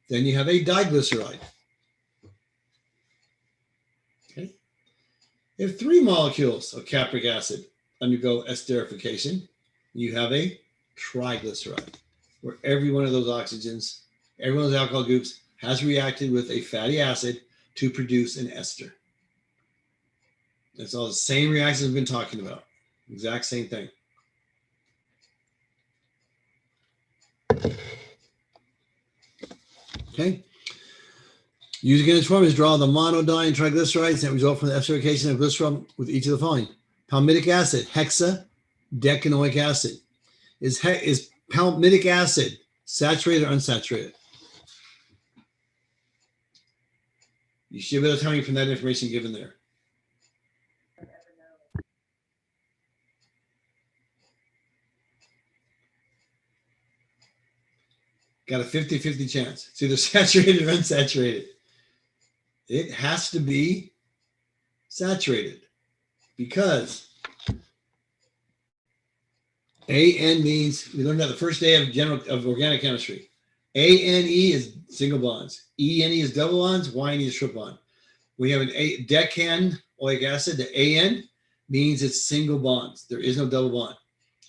A: then you have a diglyceride. Okay. If 3 molecules of capric acid undergo esterification, you have a triglyceride, where every one of those oxygens, every one of those alcohol groups has reacted with a fatty acid to produce an ester. It's all the same reactions we've been talking about. Exact same thing. Okay. Using this form is draw the monodiene triglycerides that result from the esterification of glycerol with each of the following. Palmitic acid, hexadecanoic acid. Is palmitic acid saturated or unsaturated? You should be able to tell me from that information given there. Got a 50-50 chance. It's either saturated or unsaturated. It has to be saturated because AN means, we learned that the first day of organic chemistry. ANE is single bonds. ENE is double bonds. YNE is triple bond. We have an decanoic acid. The AN means it's single bonds. There is no double bond.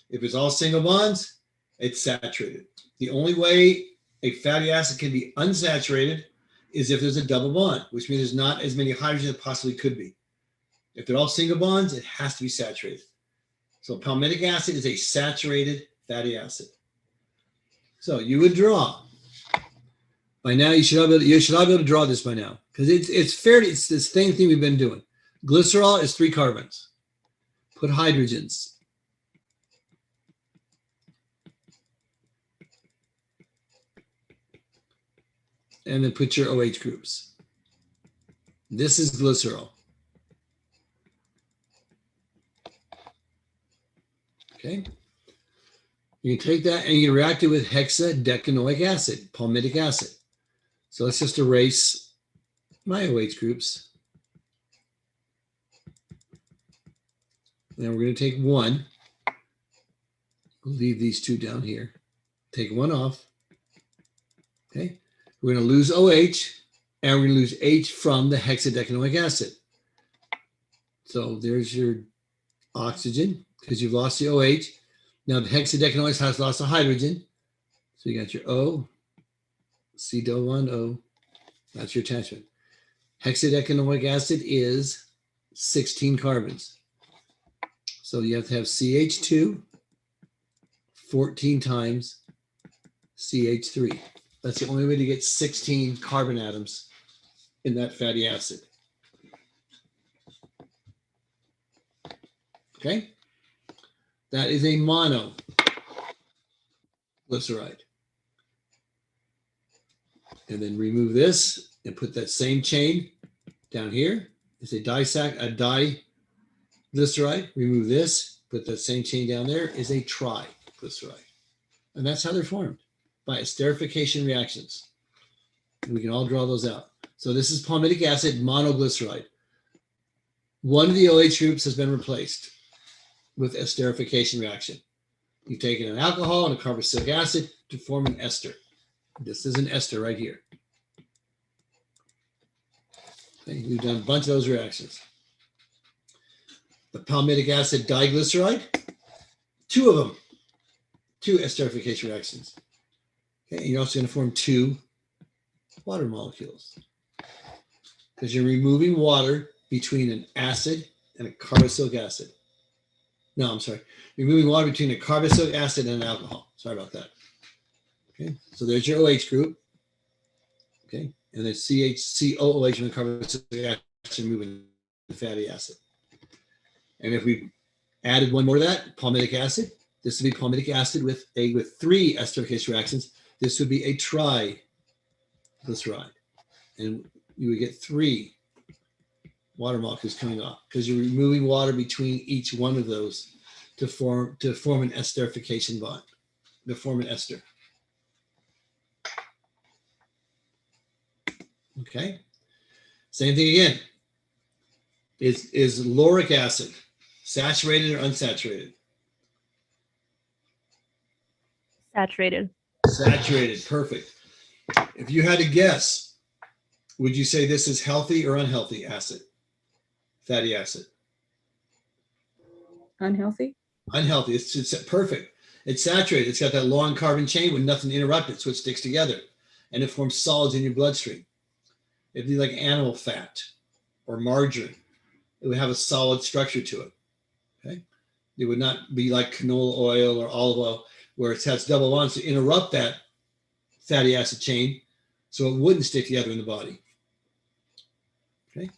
A: If it's all single bonds, it's saturated. The only way a fatty acid can be unsaturated is if there's a double bond, which means there's not as many hydrogens as possibly could be. If they're all single bonds, it has to be saturated. So palmitic acid is a saturated fatty acid. So you would draw. By now, you should all be able to draw this by now because it's the same thing we've been doing. Glycerol is 3 carbons. Put hydrogens. And then put your OH groups. This is glycerol. Okay. You can take that and you react it with hexadecanoic acid, palmitic acid. So let's just erase my OH groups. Then we're going to take 1. We'll leave these 2 down here. Take 1 off. Okay. We're going to lose OH, and we're going to lose H from the hexadecanoic acid. So there's your oxygen, because you've lost the OH. Now the hexadecanoic has lost a hydrogen. So you got your O, C double bond O. That's your attachment. Hexadecanoic acid is 16 carbons. So you have to have CH2 14 times CH3. That's the only way to get 16 carbon atoms in that fatty acid. Okay? That is a monoglyceride. And then remove this and put that same chain down here. It's a diglyceride. Remove this, put that same chain down there, is a triglyceride. And that's how they're formed, by esterification reactions. And we can all draw those out. So this is palmitic acid monoglyceride. One of the OH groups has been replaced with esterification reaction. You've taken an alcohol and a carboxylic acid to form an ester. This is an ester right here. Okay, we've done a bunch of those reactions. The palmitic acid diglyceride, two of them, two esterification reactions. Okay, and you're also going to form two water molecules because you're removing water between an acid and a carboxylic acid. No, I'm sorry. You're moving water between a carboxylic acid and an alcohol. Sorry about that. Okay, so there's your OH group. Okay, and then CHCOOH and the carboxylic acid moving the fatty acid. And if we added one more to that, palmitic acid, this would be palmitic acid with three esterification reactions. This would be a triglyceride. And you would get three water molecules coming off because you're removing water between each one of those to form an esterification bond, to form an ester. Okay. Same thing again. Is lauric acid saturated or unsaturated?
B: Saturated.
A: Saturated. Perfect. If you had to guess, would you say this is healthy or unhealthy acid? Fatty acid.
C: Unhealthy?
A: Unhealthy. It's perfect. It's saturated. It's got that long carbon chain with nothing to interrupt it, so it sticks together, and it forms solids in your bloodstream. It'd be like animal fat or margarine. It would have a solid structure to it. Okay, it would not be like canola oil or olive oil, where it has double bonds to interrupt that fatty acid chain, so it wouldn't stick together in the body. Okay,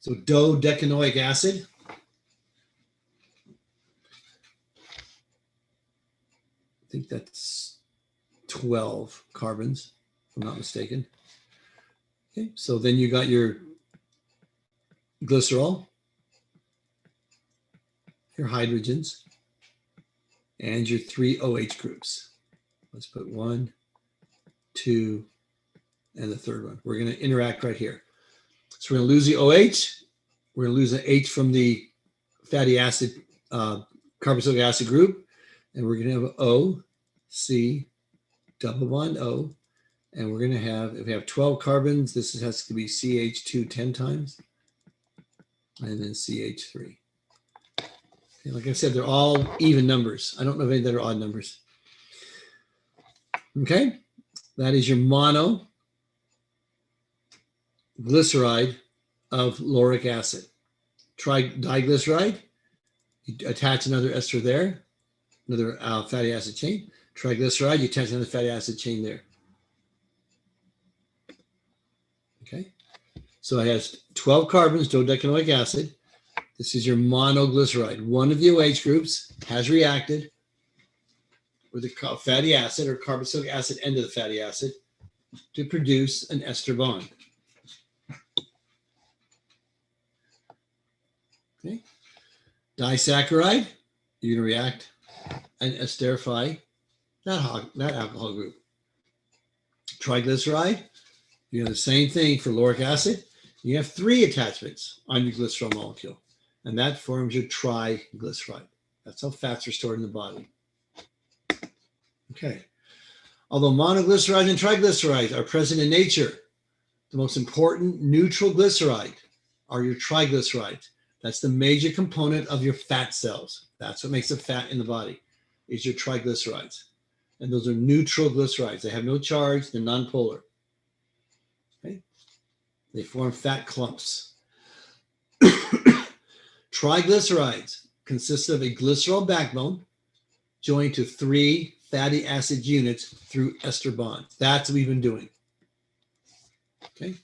A: so dodecanoic acid. I think that's 12 carbons, if I'm not mistaken. Okay, so then you got your glycerol, your hydrogens, and your three OH groups. Let's put 1, 2, and the third one. We're going to interact right here. So we're going to lose the OH. We're going to lose the H from the fatty acid, carboxylic acid group. And we're going to have O, C, double bond O. And we're going to have, if we have 12 carbons, this has to be CH2 10 times. And then CH3. Okay, like I said, they're all even numbers. I don't know if any that are odd numbers. Okay, that is your monoglyceride of lauric acid. Diglyceride, you attach another ester there, another fatty acid chain. Triglyceride, you attach another fatty acid chain there. Okay, so it has 12 carbons, dodecanoic acid. This is your monoglyceride. One of the OH groups has reacted with the fatty acid or carboxylic acid end of the fatty acid to produce an ester bond. Okay, disaccharide, you're going to react and esterify that alcohol group. Triglyceride, you do the same thing for lauric acid. You have three attachments on your glycerol molecule, and that forms your triglyceride. That's how fats are stored in the body. Okay. Although monoglycerides and triglycerides are present in nature, the most important neutral glyceride are your triglycerides. That's the major component of your fat cells. That's what makes a fat in the body, is your triglycerides. And those are neutral glycerides. They have no charge. They're nonpolar. Okay? They form fat clumps. Triglycerides consist of a glycerol backbone joined to three fatty acid units through ester bonds. That's what we've been doing. Okay?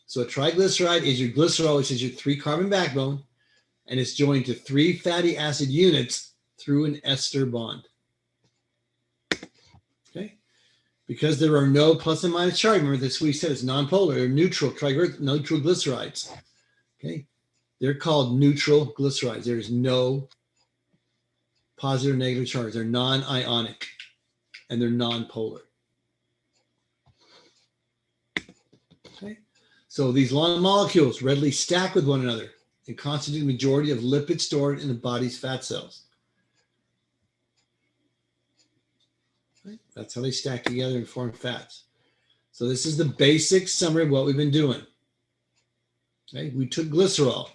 A: So a triglyceride is your glycerol, which is your 3-carbon backbone, and it's joined to 3 fatty acid units through an ester bond. Okay? Because there are no plus and minus charge, remember this we said it's nonpolar or neutral neutral glycerides. Okay, they're called neutral glycerides. There is no positive or negative charge. They're non-ionic and they're nonpolar. Okay, so these long molecules readily stack with one another and constitute the majority of lipids stored in the body's fat cells. Right? That's how they stack together and form fats. So this is the basic summary of what we've been doing. Okay? We took glycerol,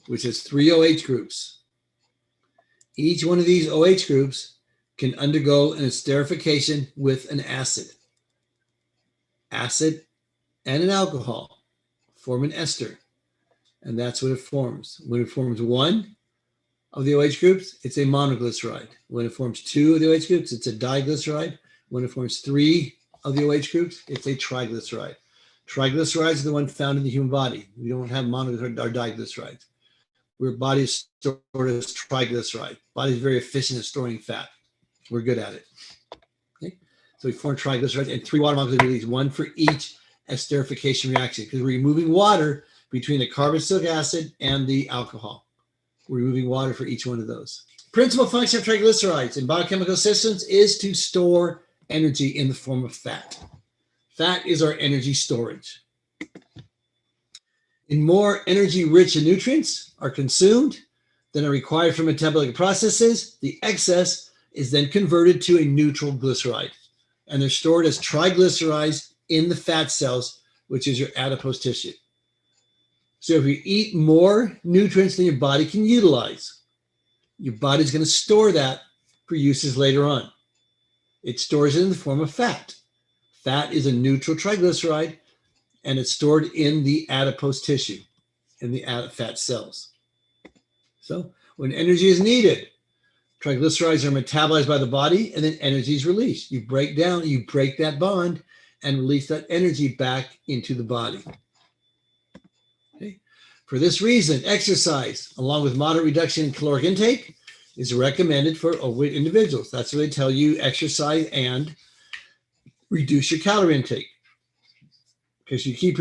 A: which has 3 OH groups. Each one of these OH groups can undergo an esterification with an acid. Acid and an alcohol form an ester, and that's what it forms. When it forms one of the OH groups, it's a monoglyceride. When it forms 2 of the OH groups, it's a diglyceride. When it forms 3 of the OH groups, it's a triglyceride. Triglycerides are the one found in the human body. We don't have monoglycerides or diglycerides. Our body is stored as triglyceride. Body is very efficient at storing fat. We're good at it. Okay? So we form triglycerides and 3 water molecules release, 1 for each esterification reaction, because we're removing water between the carboxylic acid and the alcohol. We're removing water for each one of those. Principal function of triglycerides in biochemical systems is to store energy in the form of fat. Fat is our energy storage. In more energy-rich nutrients are consumed than are required for metabolic processes, the excess is then converted to a neutral glyceride, and they're stored as triglycerides in the fat cells, which is your adipose tissue. So if you eat more nutrients than your body can utilize, your body's going to store that for uses later on. It stores it in the form of fat. Fat is a neutral triglyceride, and it's stored in the adipose tissue, in the fat cells. So when energy is needed, triglycerides are metabolized by the body, and then energy is released. You break that bond and release that energy back into the body. Okay. For this reason, exercise, along with moderate reduction in caloric intake, is recommended for overweight individuals. That's what they tell you, exercise and reduce your calorie intake. Because you keep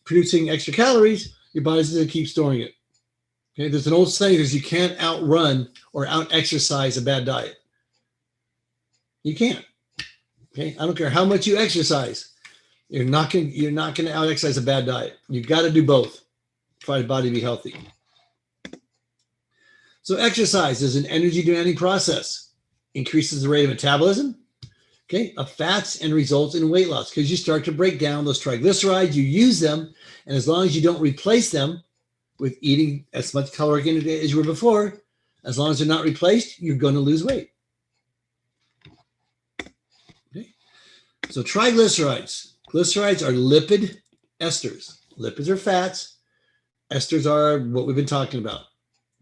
A: producing extra calories, your body's going to keep storing it. Okay, there's an old saying is you can't outrun or out-exercise a bad diet. You can't. Okay, I don't care how much you exercise, you're not going to out-exercise a bad diet. You've got to do both for the body to be healthy. So exercise is an energy-demanding process, increases the rate of metabolism, okay, of fats, and results in weight loss because you start to break down those triglycerides, you use them, and as long as you don't replace them with eating as much caloric intake as you were before, as long as they're not replaced, you're going to lose weight. Okay. So triglycerides. Glycerides are lipid esters. Lipids are fats. Esters are what we've been talking about.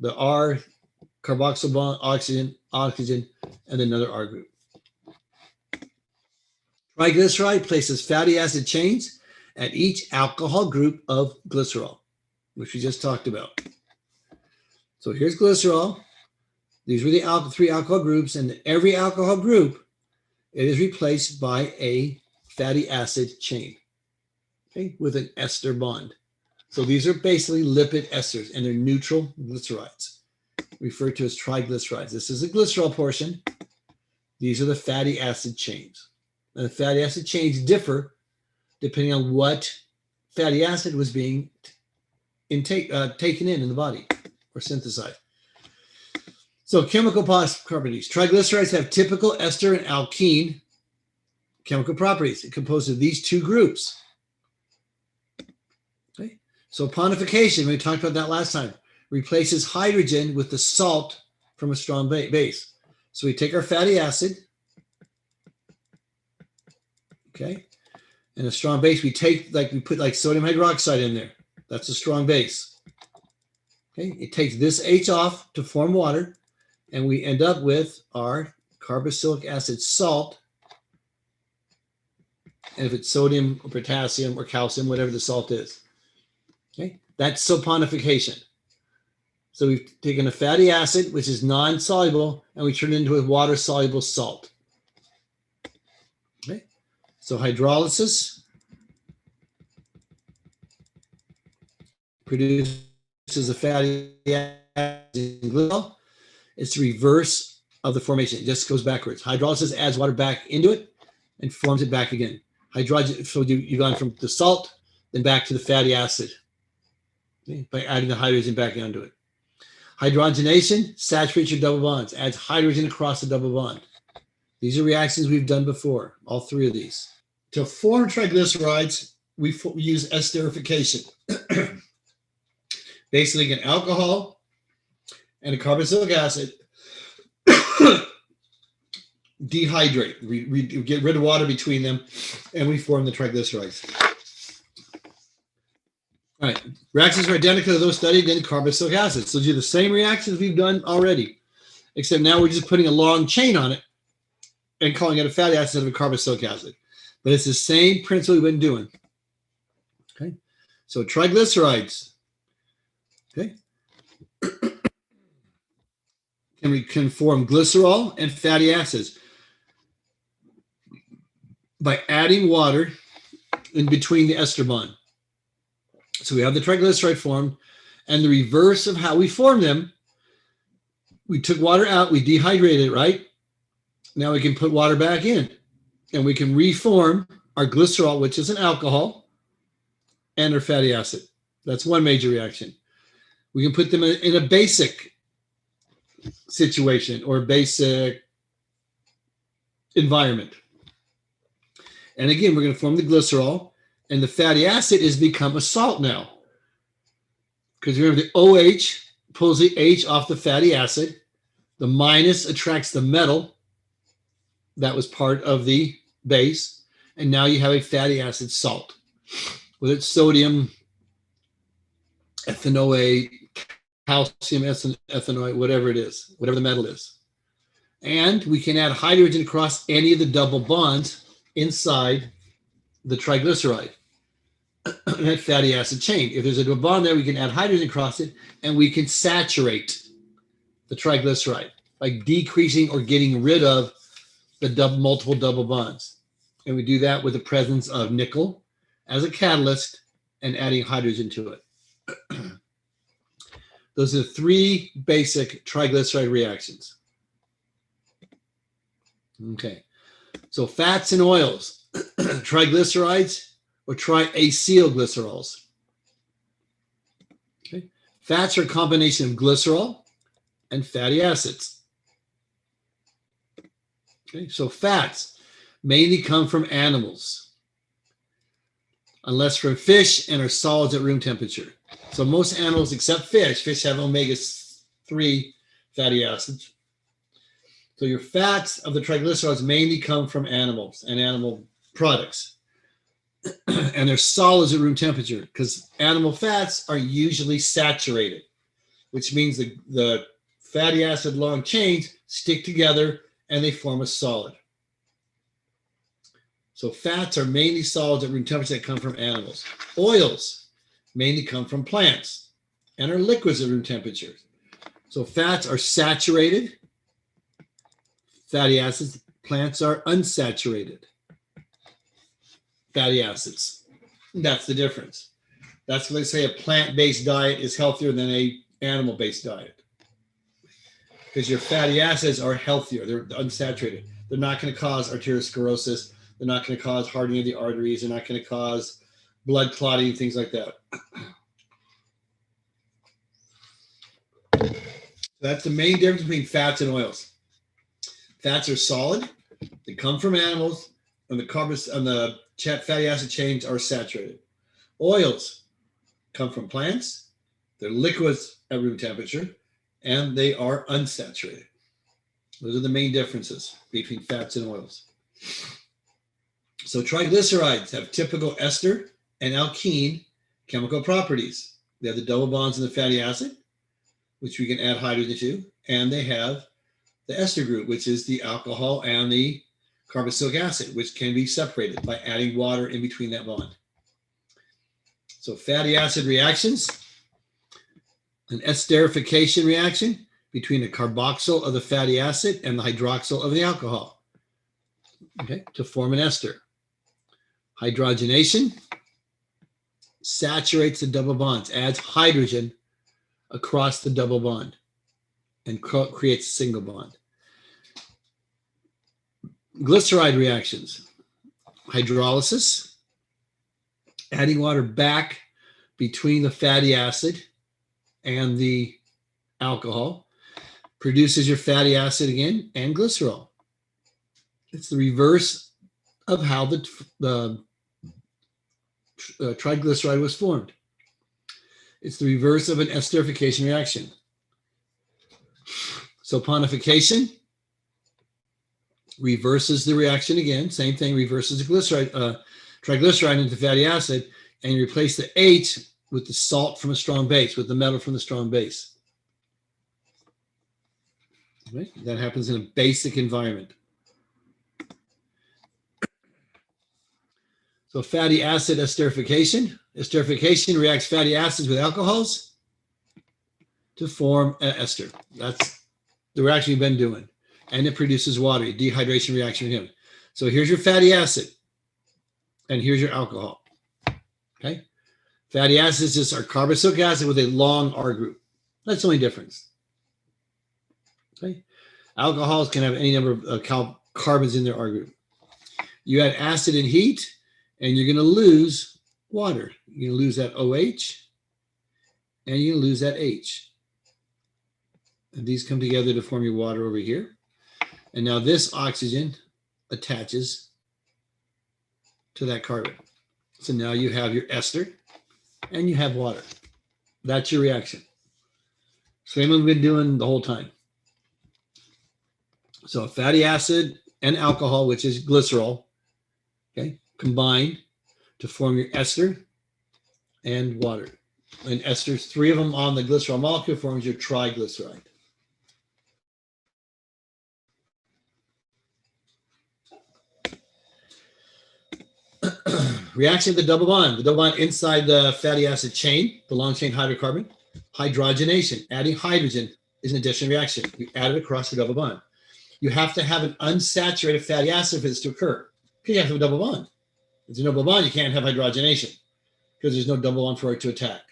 A: The R, carboxyl bond, oxygen, and another R group. Triglyceride places fatty acid chains at each alcohol group of glycerol, which we just talked about. So here's glycerol. These were the 3 alcohol groups, and every alcohol group, it is replaced by a fatty acid chain, okay, with an ester bond. So these are basically lipid esters, and they're neutral glycerides, referred to as triglycerides. This is the glycerol portion. These are the fatty acid chains. And the fatty acid chains differ depending on what fatty acid was being taken in the body or synthesized. So chemical properties. Triglycerides have typical ester and alkene chemical properties. It composed of these 2 groups. Okay. So saponification, we talked about that last time, replaces hydrogen with the salt from a strong base. So we take our fatty acid, okay, and a strong base, we put sodium hydroxide in there. That's a strong base. Okay, it takes this H off to form water, and we end up with our carboxylic acid salt. And if it's sodium or potassium or calcium, whatever the salt is, okay, that's saponification. So we've taken a fatty acid, which is non-soluble, and we turn it into a water-soluble salt. Okay. So hydrolysis produces a fatty acid in glycerol. It's the reverse of the formation. It just goes backwards. Hydrolysis adds water back into it and forms it back again. Hydrogen, so you've gone from the salt, then back to the fatty acid, okay, by adding the hydrogen back onto it. Hydrogenation saturates your double bonds, adds hydrogen across the double bond. These are reactions we've done before, all three of these. To form triglycerides, we use esterification. Basically, an alcohol and a carboxylic acid dehydrate. We get rid of water between them, and we form the triglycerides. All right, reactions are identical to those studied in carboxylic acid. So do the same reactions we've done already, except now we're just putting a long chain on it and calling it a fatty acid instead of a carboxylic acid. But it's the same principle we've been doing. Okay, so triglycerides. Okay, can form glycerol and fatty acids by adding water in between the ester bond. So we have the triglyceride formed, and the reverse of how we form them, we took water out, we dehydrated it, right? Now we can put water back in, and we can reform our glycerol, which is an alcohol, and our fatty acid. That's one major reaction. We can put them in a basic situation or basic environment. And again, we're going to form the glycerol, and the fatty acid has become a salt now. Because remember, the OH pulls the H off the fatty acid. The minus attracts the metal that was part of the base. And now you have a fatty acid salt with its sodium ethanoate, calcium ethanoate, whatever it is, whatever the metal is. And we can add hydrogen across any of the double bonds inside the triglyceride, that fatty acid chain. If there's a double bond there, we can add hydrogen across it, and we can saturate the triglyceride by decreasing or getting rid of the multiple double bonds. And we do that with the presence of nickel as a catalyst and adding hydrogen to it. Those are the three basic triglyceride reactions. Okay, so fats and oils, triglycerides or triacylglycerols. Okay, fats are a combination of glycerol and fatty acids. Okay, so fats mainly come from animals, unless from fish and are solids at room temperature. So most animals except fish have omega-3 fatty acids. So your fats of the triglycerides mainly come from animals and animal products. And they're solids at room temperature because animal fats are usually saturated, which means the fatty acid long chains stick together and they form a solid. So fats are mainly solids at room temperature that come from animals. Oils mainly come from plants and are liquids at room temperature. So fats are saturated. Fatty acids, plants are unsaturated fatty acids. That's the difference. That's why they say a plant-based diet is healthier than an animal-based diet. Because your fatty acids are healthier. They're unsaturated. They're not going to cause arteriosclerosis. They're not going to cause hardening of the arteries. They're not going to cause blood clotting, things like that. That's the main difference between fats and oils. Fats are solid. They come from animals, and the fatty acid chains are saturated. Oils come from plants. They're liquids at room temperature, and they are unsaturated. Those are the main differences between fats and oils. So triglycerides have typical ester and alkene chemical properties. They have the double bonds in the fatty acid, which we can add hydrogen to, and they have the ester group, which is the alcohol and the carboxylic acid, which can be separated by adding water in between that bond. So fatty acid reactions, an esterification reaction between the carboxyl of the fatty acid and the hydroxyl of the alcohol, okay, to form an ester. Hydrogenation saturates the double bonds, adds hydrogen across the double bond, and creates a single bond. Glyceride reactions. Hydrolysis, adding water back between the fatty acid and the alcohol, produces your fatty acid again and glycerol. It's the reverse of how the triglyceride was formed. It's the reverse of an esterification reaction. Saponification reverses the reaction again. Same thing, reverses the triglyceride into fatty acid, and you replace the H with the salt from a strong base, with the metal from the strong base. Right? That happens in a basic environment. So fatty acid esterification. Esterification reacts fatty acids with alcohols to form an ester. That's the reaction you've been doing. And it produces water, dehydration reaction with him. So here's your fatty acid, and here's your alcohol. Okay? Fatty acids just are carboxylic acid with a long R group. That's the only difference. Okay? Alcohols can have any number of carbons in their R group. You add acid and heat, and you're going to lose water. You're going to lose that OH, and you're going to lose that H. And these come together to form your water over here. And now this oxygen attaches to that carbon. So now you have your ester and you have water. That's your reaction. Same we've been doing the whole time. So fatty acid and alcohol, which is glycerol, okay, combine to form your ester and water. And esters, 3 of them on the glycerol molecule, forms your triglyceride. Reaction of the double bond. The double bond inside the fatty acid chain, the long chain hydrocarbon. Hydrogenation, adding hydrogen is an addition reaction. You add it across the double bond. You have to have an unsaturated fatty acid for this to occur. Because you have to have a double bond. If there's a double bond, you can't have hydrogenation because there's no double bond for it to attack.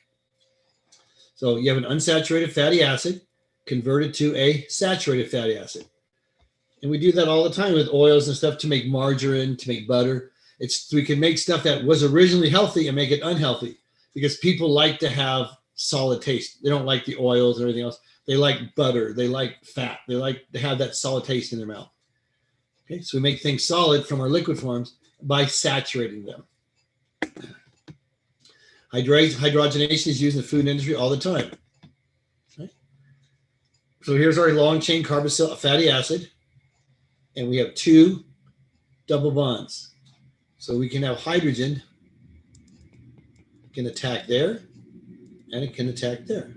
A: So you have an unsaturated fatty acid converted to a saturated fatty acid. And we do that all the time with oils and stuff to make margarine, to make butter. We can make stuff that was originally healthy and make it unhealthy because people like to have solid taste. They don't like the oils or everything else. They like butter. They like fat. They like to have that solid taste in their mouth. Okay, so we make things solid from our liquid forms by saturating them. Hydrogenation is used in the food industry all the time. Okay. So here's our long chain carboxylic fatty acid, and we have 2 double bonds. So we can have hydrogen can attack there, and it can attack there.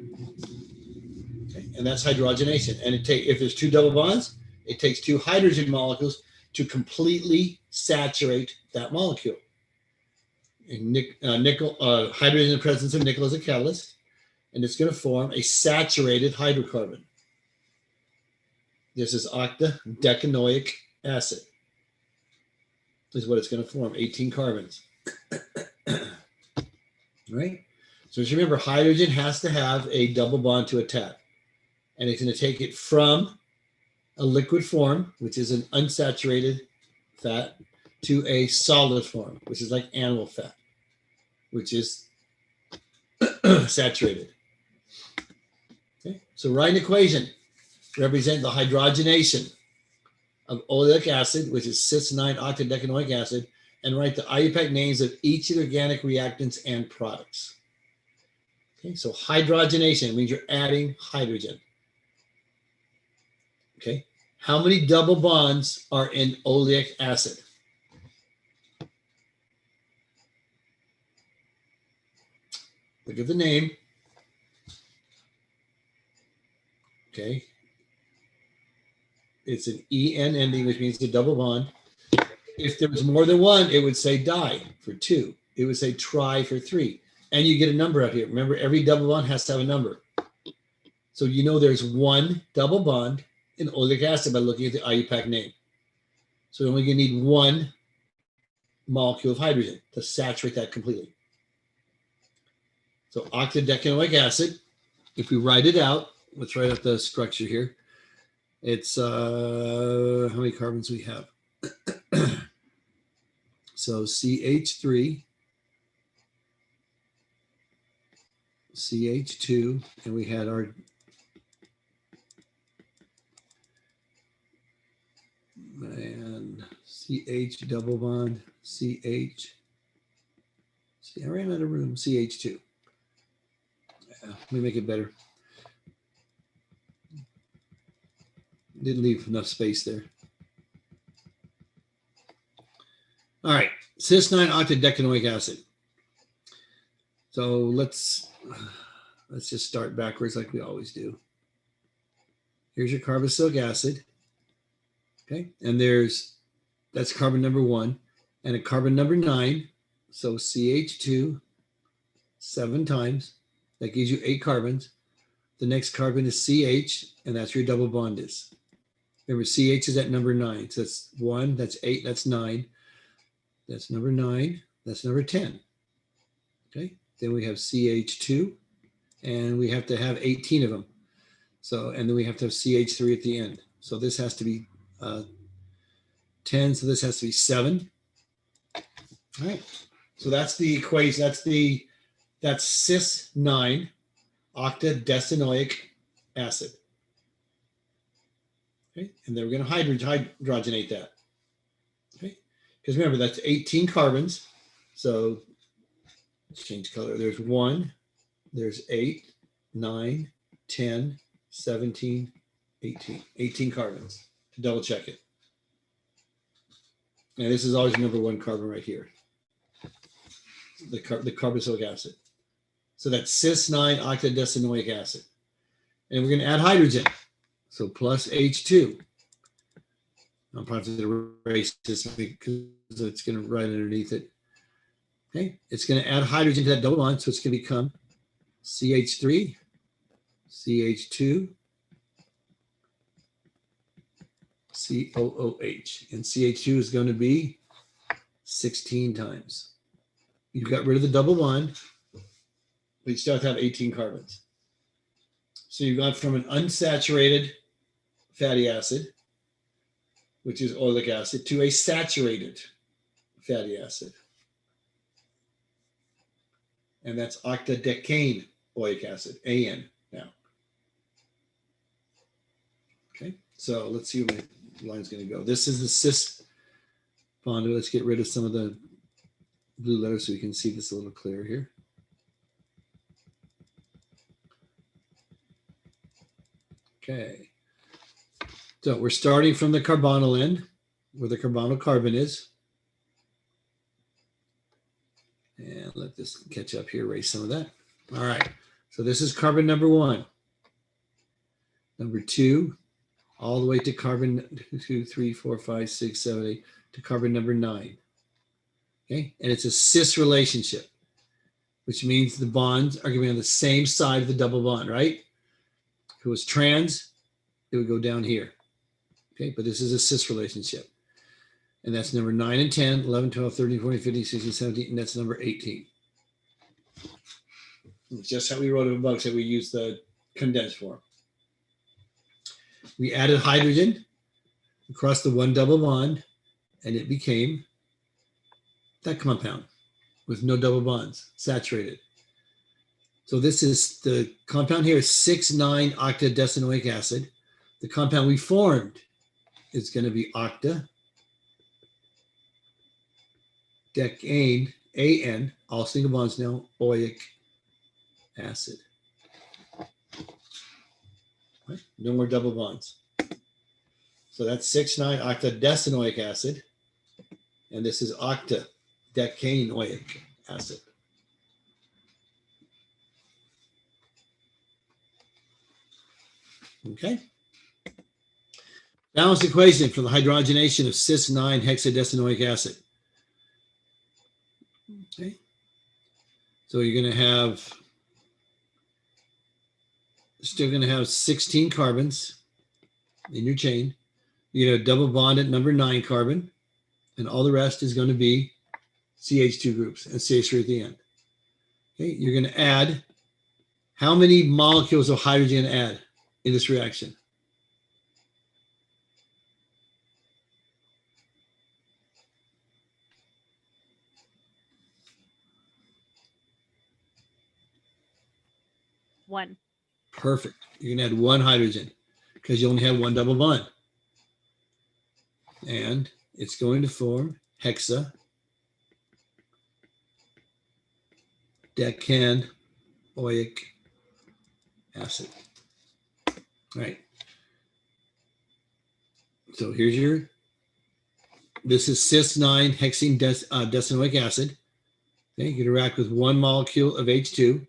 A: Okay. And that's hydrogenation. And if there's 2 double bonds, it takes 2 hydrogen molecules to completely saturate that molecule. And hydrogen in the presence of nickel is a catalyst, and it's going to form a saturated hydrocarbon. This is octadecanoic acid. Is what it's going to form, 18 carbons. Right? So just remember, hydrogen has to have a double bond to attack. And it's going to take it from a liquid form, which is an unsaturated fat, to a solid form, which is like animal fat, which is saturated. Okay? So write an equation, represent the hydrogenation of oleic acid, which is cis-9-octadecanoic acid, and write the IUPAC names of each of the organic reactants and products. Okay, so hydrogenation means you're adding hydrogen. Okay, how many double bonds are in oleic acid? Look at the name. Okay. It's an EN ending, which means a double bond. If there was more than one, it would say di for 2. It would say tri for 3. And you get a number out here. Remember, every double bond has to have a number. So you know there's 1 double bond in oleic acid by looking at the IUPAC name. So you're only going to need 1 molecule of hydrogen to saturate that completely. So octadecanoic acid, if we write it out, let's write out the structure here. It's how many carbons we have? So CH3, CH2, and we had our and CH double bond, CH. See, I ran out of room, CH2. Let me make it better. Didn't leave enough space there. All right, cis-9 octadecanoic acid. So let's just start backwards like we always do. Here's your carboxylic acid. Okay, and that's carbon number 1 and a carbon number 9. So CH2 7 times. That gives you 8 carbons. The next carbon is CH, and that's where your double bond is. Remember, CH is at number 9. So that's 1, that's 8, that's 9. That's number 9. That's number 10. Okay. Then we have CH2, and we have to have 18 of them. So, and then we have to have CH3 at the end. So this has to be 10. So this has to be 7. All right. So that's the equation. That's cis-9 octadecanoic acid. Okay. And then we're going to hydrogenate that. Okay. Because remember, that's 18 carbons. So let's change color. There's 1, there's 8, 9, 10, 17, 18. 18 carbons to double check it. And this is always number 1 carbon right here. The carboxylic acid. So that's cis-9 octadecanoic acid. And we're going to add hydrogen. So plus H2. I'm probably going to erase this because it's going to write underneath it. Okay, it's going to add hydrogen to that double bond. So it's going to become CH3, CH2, COOH. And CH2 is going to be 16 times. You've got rid of the double bond, but you still have to have 18 carbons. So you've gone from an unsaturated fatty acid, which is oleic acid, to a saturated fatty acid. And that's octadecane oleic acid, AN now. Okay, so let's see where my line's going to go. This is the cis bond. Let's get rid of some of the blue letters so we can see this a little clearer here. Okay. So we're starting from the carbonyl end, where the carbonyl carbon is. And let this catch up here, erase some of that. All right. So this is carbon number 1. Number 2, all the way to carbon 2, 3, 4, 5, 6, 7, 8, to carbon number 9. Okay. And it's a cis relationship, which means the bonds are going to be on the same side of the double bond, right? If it was trans, it would go down here. Okay, but this is a cis relationship. And that's number 9 and 10, 11, 12, 13, 14, 15, 16, 17, and that's number 18. It's just how we wrote it above, so we used the condensed form. We added hydrogen across the 1 double bond, and it became that compound with no double bonds, saturated. So this is the compound here is 6,9 octadecanoic acid. The compound we formed is going to be octadecane, AN, all single bonds now, oleic acid. Right? No more double bonds. So that's 6,9 octadecanoic acid, and this is octadecane oleic acid. Okay. Balanced equation for the hydrogenation of cis-9 hexadecanoic acid. Okay. So you're going to have, still going to have 16 carbons in your chain. You're going to double bond at number 9 carbon, and all the rest is going to be CH2 groups and CH3 at the end. Okay, you're going to add, how many molecules of hydrogen add in this reaction?
B: One.
A: Perfect. You can add one hydrogen because you only have one double bond. And it's going to form hexadecanoic acid. All right. So here's this is cis-9 hexene decanoic acid. Okay, you can react with one molecule of H2,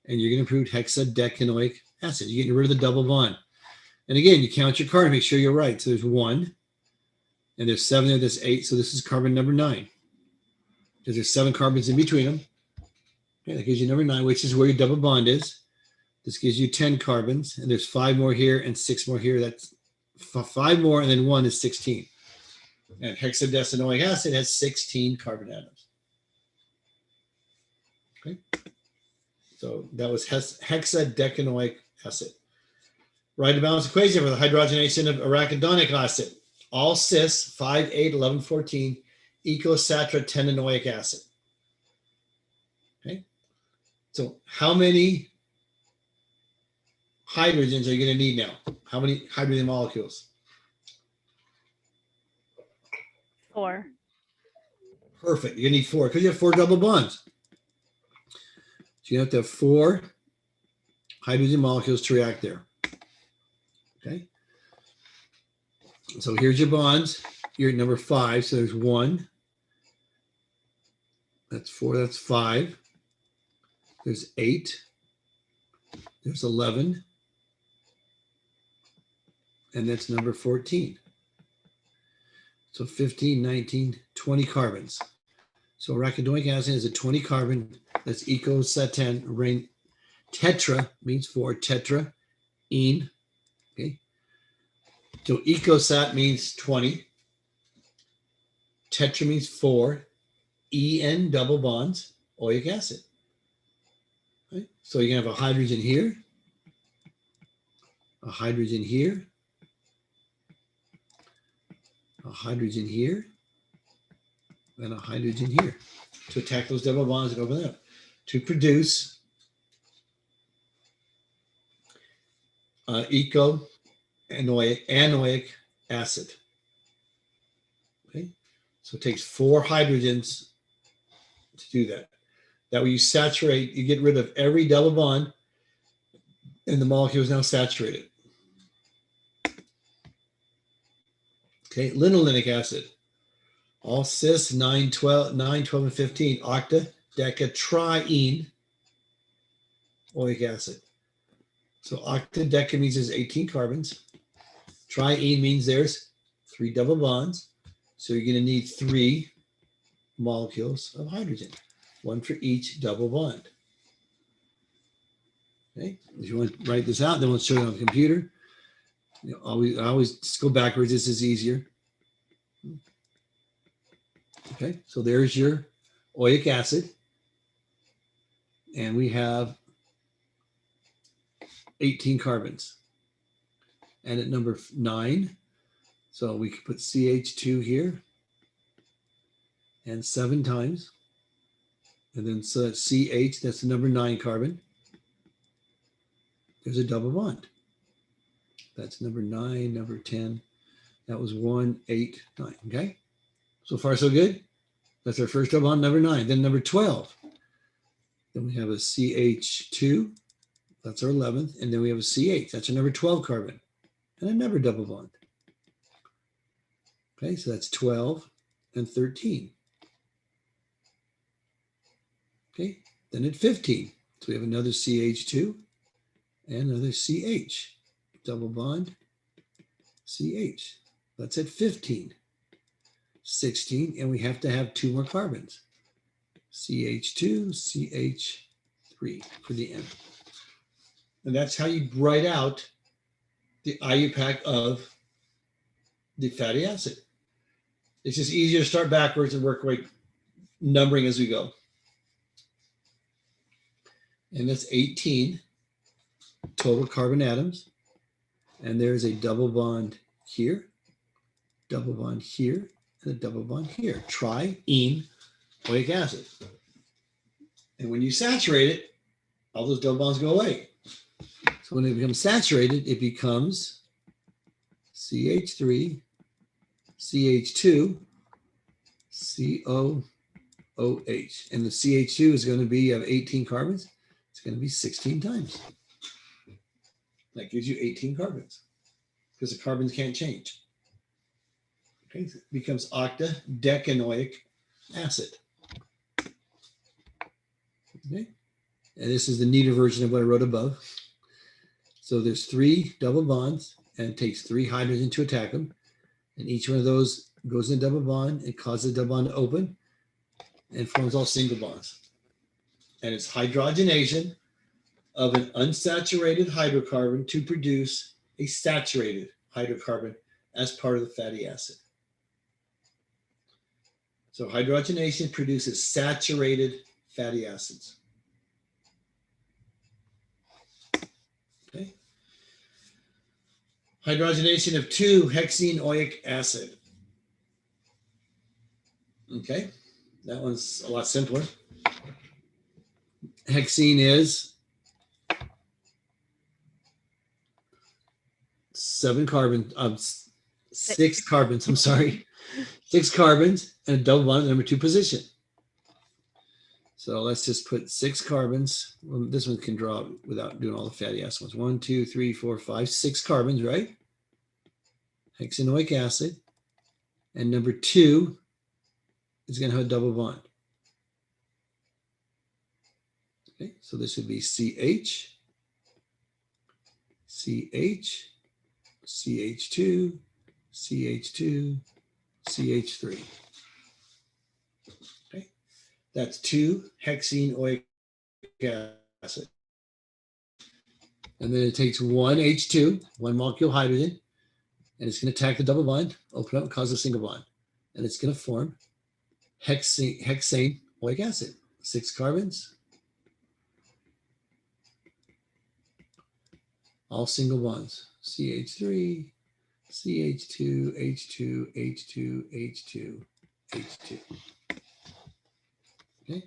A: and you're going to prove hexadecanoic acid. You're getting rid of the double bond. And again, you count your carbon, make sure you're right. So there's 1, and there's 7 there, there's 8. So this is carbon number 9. Because there's 7 carbons in between them. Okay, that gives you number 9, which is where your double bond is. This gives you 10 carbons, and there's 5 more here and 6 more here. That's 5 more, and then 1 is 16. And hexadecanoic acid has 16 carbon atoms. Okay, so that was hexadecanoic acid. Write the balance equation for the hydrogenation of arachidonic acid. All cis 5, 8, 11, 14 ecosatrotenoic acid. Okay, so how many hydrogens are you going to need now? How many hydrogen molecules?
B: 4.
A: Perfect. You're going to need 4 because you have 4 double bonds. So you have to have 4 hydrogen molecules to react there. Okay. So here's your bonds. You're at number 5. So there's 1. That's 4. That's 5. There's 8. There's 11. And that's number 14. So 15, 19, 20 carbons. So arachidonic acid is a 20 carbon. That's ecosaten. Tetra means 4. Tetra. Ene. Okay. So ecosat means 20. Tetra means 4. En double bonds, oic acid. Right? So you can have a hydrogen here, a hydrogen here, a hydrogen here, and a hydrogen here to attack those double bonds and open them up to produce anoic acid. Okay, so it takes 4 hydrogens to do that. That way you saturate, you get rid of every double bond, and the molecule is now saturated. Okay, linolenic acid. All cis 9, 12, and 15, octadecatriene oic acid. So octadeca means there's 18 carbons. Triene means there's 3 double bonds. So you're going to need 3 molecules of hydrogen, 1 for each double bond. Okay, if you want to write this out, then we'll show it on the computer. You know, always just go backwards. This is easier. Okay, so there's your oic acid. And we have 18 carbons. And at number 9, so we could put CH2 here and 7 times. And then so that's CH, that's the number 9 carbon. There's a double bond. That's number 9, number 10. That was 1, 8, 9. Okay. So far, so good. That's our first double bond, number 9. Then number 12. Then we have a CH2. That's our 11th. And then we have a CH. That's our number 12 carbon. And another double bond. Okay, so that's 12 and 13. Okay, then at 15. So we have another CH2 and another CH. Double bond, CH. That's at 15. 16, and we have to have 2 more carbons. CH2, CH3 for the end. And that's how you write out the IUPAC of the fatty acid. It's just easier to start backwards and work right numbering as we go. And that's 18 total carbon atoms. And there's a double bond here, double bond here, and a double bond here. Triene oleic acid. And when you saturate it, all those double bonds go away. So when it becomes saturated, it becomes CH3, CH2, COOH. And the CH2 is going to be of 18 carbons. It's going to be 16 times. That gives you 18 carbons because the carbons can't change. Okay, so it becomes octadecanoic acid. Okay, and this is the neater version of what I wrote above. So there's 3 double bonds, and it takes 3 hydrogen to attack them. And each one of those goes in a double bond and causes a double bond to open and forms all single bonds. And it's hydrogenation of an unsaturated hydrocarbon to produce a saturated hydrocarbon as part of the fatty acid. So hydrogenation produces saturated fatty acids. Okay. Hydrogenation of 2-hexene-oic acid. Okay, that one's a lot simpler. Hexene is 6 carbons. I'm sorry, 6 carbons and a double bond at the number 2 position. So let's just put 6 carbons. Well, this one can draw without doing all the fatty acid ones. 1, 2, 3, 4, 5, 6 carbons, right? Hexenoic acid. And number 2 is going to have a double bond. Okay, so this would be CH, CH, CH2, CH2, CH3. Okay, that's 2-hexene-oic acid. And then it takes 1 H2, 1 molecule hydrogen, and it's going to attack the double bond, open up and cause a single bond. And it's going to form hexane-oic acid. 6 carbons, all single bonds. CH3, CH2, H2, H2, H2, H2. Okay.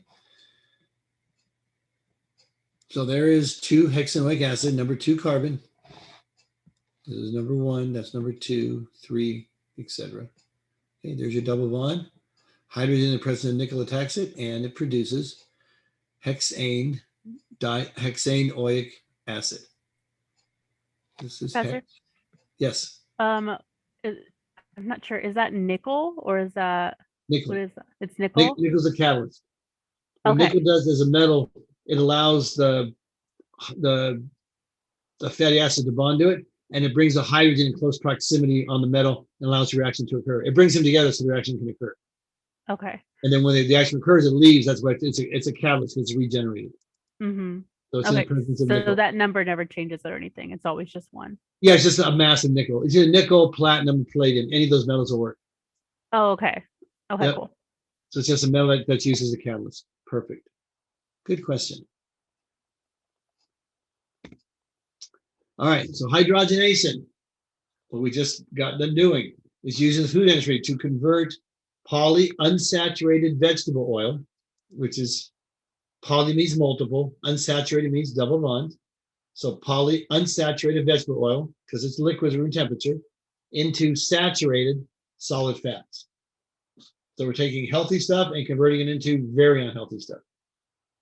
A: So there is 2-hexanoic acid, number 2 carbon. This is number 1, that's number 2, 3, etc. Okay, there's your double bond. Hydrogen is present in nickel attacks it, and it produces hexane-oic acid. This is
B: Professor?
A: Yes.
B: I'm not sure. Is that nickel or is that
A: Nickel.
B: what is that? It's nickel.
A: Nickel's a catalyst. What
B: Okay.
A: nickel does as a metal, it allows the fatty acid to bond to it, and it brings the hydrogen in close proximity on the metal and allows the reaction to occur. It brings them together so the reaction can occur.
B: Okay.
A: And then when the action occurs, it leaves. That's why it's a catalyst. It's regenerated.
B: Mm-hmm.
A: So it's in the presence of nickel.
B: So that number never changes or anything. It's always just 1.
A: Yeah, it's just a mass of nickel. It's either nickel, platinum, palladium. Any of those metals will work.
B: Oh, okay. Okay,
A: Yep.
B: cool.
A: So it's just a metal that's used as a catalyst. Perfect. Good question. All right, so hydrogenation, what we just got done doing, is used in the food industry to convert polyunsaturated vegetable oil, which is poly means multiple, unsaturated means double bond. So polyunsaturated vegetable oil, because it's liquid at room temperature, into saturated solid fats. So we're taking healthy stuff and converting it into very unhealthy stuff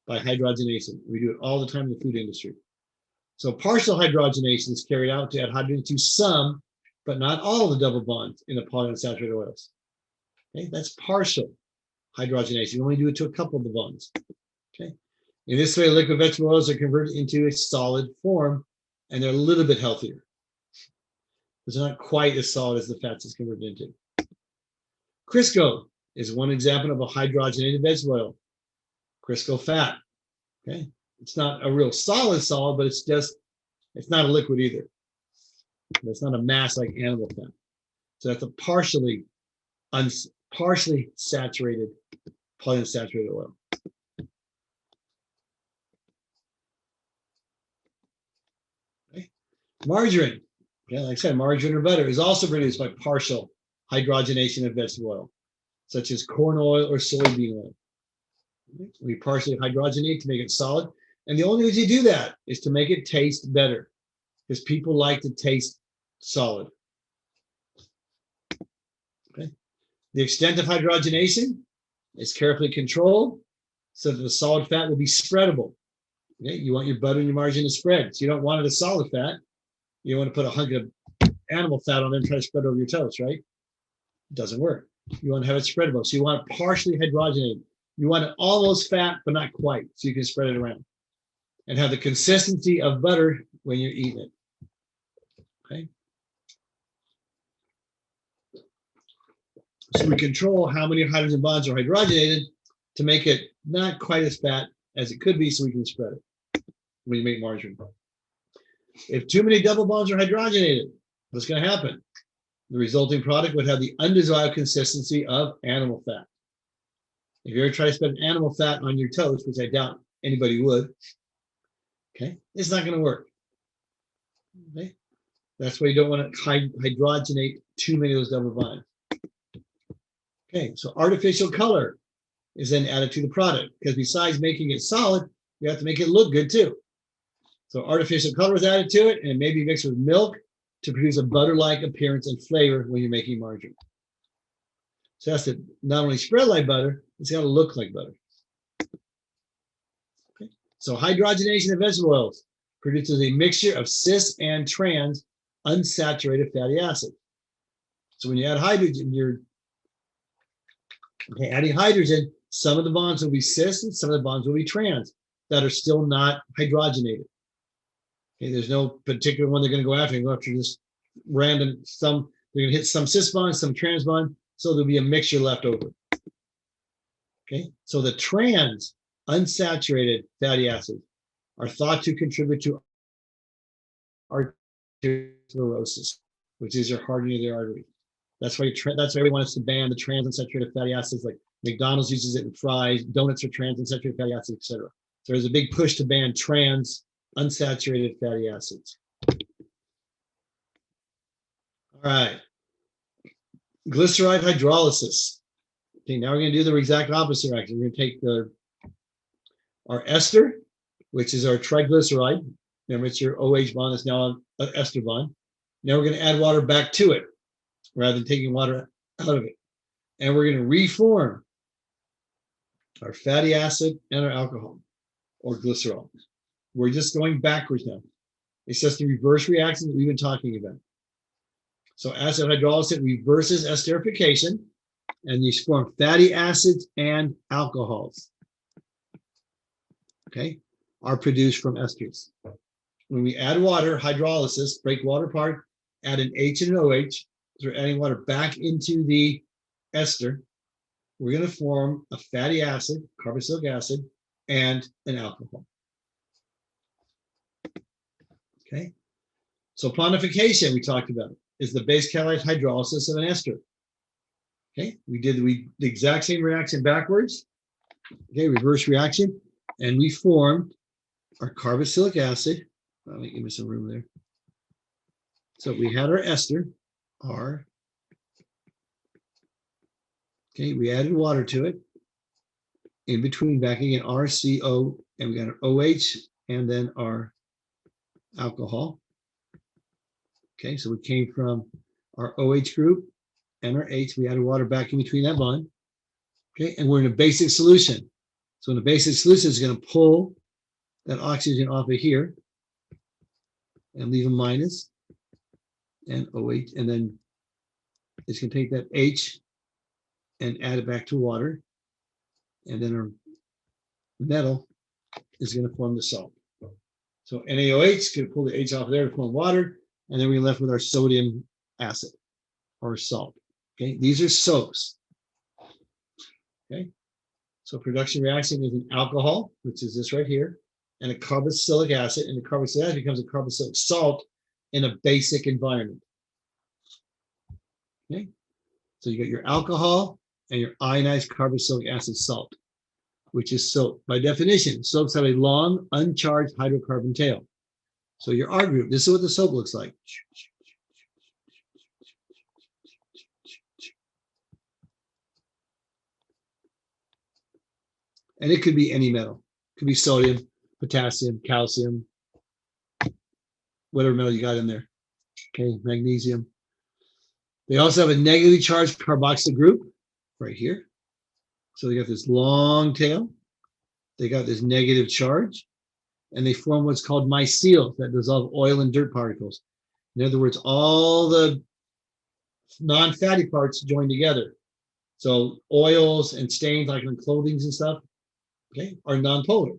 A: by hydrogenation. We do it all the time in the food industry. So partial hydrogenation is carried out to add hydrogen to some, but not all of the double bonds in the polyunsaturated oils. Okay, that's partial hydrogenation. You only do it to a couple of the bonds. Okay. In this way, liquid vegetable oils are converted into a solid form, and they're a little bit healthier. It's not quite as solid as the fats it's converted into. Crisco is one example of a hydrogenated vegetable oil. Crisco fat. Okay. It's not a real solid, but it's not a liquid either. It's not a mass like animal fat. So that's a partially saturated polyunsaturated oil. Okay. Margarine, okay, like I said, margarine or butter is also produced by partial hydrogenation of vegetable oil, such as corn oil or soybean oil. We partially hydrogenate to make it solid. And the only way you do that is to make it taste better, because people like to taste solid. Okay. The extent of hydrogenation is carefully controlled so that the solid fat will be spreadable. Okay. You want your butter and your margarine to spread. So you don't want it a solid fat. You don't want to put a hunk of animal fat on it and try to spread over your toast, right? It doesn't work. You want to have it spreadable. So you want it partially hydrogenated. You want it almost fat, but not quite, so you can spread it around and have the consistency of butter when you're eating it. Okay. So we control how many hydrogen bonds are hydrogenated to make it not quite as fat as it could be, so we can spread it when you make margarine. If too many double bonds are hydrogenated, what's going to happen? The resulting product would have the undesired consistency of animal fat. If you ever try to spread animal fat on your toast, which I doubt anybody would, okay, it's not going to work. Okay, that's why you don't want to hydrogenate too many of those double bonds. Okay, so artificial color is then added to the product, because besides making it solid, you have to make it look good too. So artificial color is added to it, and it may be mixed with milk to produce a butter-like appearance and flavor when you're making margarine. So that's to not only spread like butter, it's got to look like butter. Okay. So hydrogenation of vegetable oils produces a mixture of cis and trans unsaturated fatty acids. So when you add hydrogen, you're adding hydrogen, some of the bonds will be cis and some of the bonds will be trans that are still not hydrogenated. Okay, there's no particular one they're going to go after. They go after just random, they're going to hit some cis bonds, some trans bond, so there'll be a mixture left over. Okay, so the trans unsaturated fatty acids are thought to contribute to arteriosclerosis, which is your hardening of the artery. That's why everyone wants to ban the trans unsaturated fatty acids, like McDonald's uses it in fries, donuts are trans unsaturated fatty acids, etc. So there's a big push to ban trans unsaturated fatty acids. All right. Glyceride hydrolysis. Okay, now we're going to do the exact opposite reaction. We're going to take our ester, which is our triglyceride. Remember, it's your OH bond that's now an ester bond. Now we're going to add water back to it rather than taking water out of it. And we're going to reform our fatty acid and our alcohol or glycerol. We're just going backwards now. It's just the reverse reaction that we've been talking about. So acid hydrolysis reverses esterification, and you form fatty acids and alcohols. Okay, are produced from esters. When we add water, hydrolysis, break water apart, add an H and an OH, so we're adding water back into the ester. We're going to form a fatty acid, carboxylic acid, and an alcohol. Okay, so planification we talked about is the base catalyzed hydrolysis of an ester. Okay, we did the exact same reaction backwards. Okay, reverse reaction, and we formed our carboxylic acid. Let me give me some room there. So we had our ester, R. Okay, we added water to it. In between, back again, RCO, and we got our OH, and then our alcohol. Okay, so we came from our OH group and our H. We added water back in between that bond. Okay, and we're in a basic solution. So in the basic solution, it's going to pull that oxygen off of here and leave a minus and OH, and then it's going to take that H and add it back to water, and then our metal is going to form the salt. So NaOH is going to pull the H off of there to form water, and then we're left with our sodium acid or salt. Okay, these are soaps. Okay, so production reaction is an alcohol, which is this right here, and a carboxylic acid, and the carboxylic acid becomes a carboxylic salt in a basic environment. Okay, so you got your alcohol and your ionized carboxylic acid salt, which is soap. By definition, soaps have a long, uncharged hydrocarbon tail. So your R group, this is what the soap looks like. And it could be any metal. It could be sodium, potassium, calcium, whatever metal you got in there. Okay, magnesium. They also have a negatively charged carboxyl group right here. So they got this long tail. They got this negative charge, and they form what's called mycelium that dissolve oil and dirt particles. In other words, all the non-fatty parts join together. So oils and stains like on clothing and stuff, okay, are non-polar.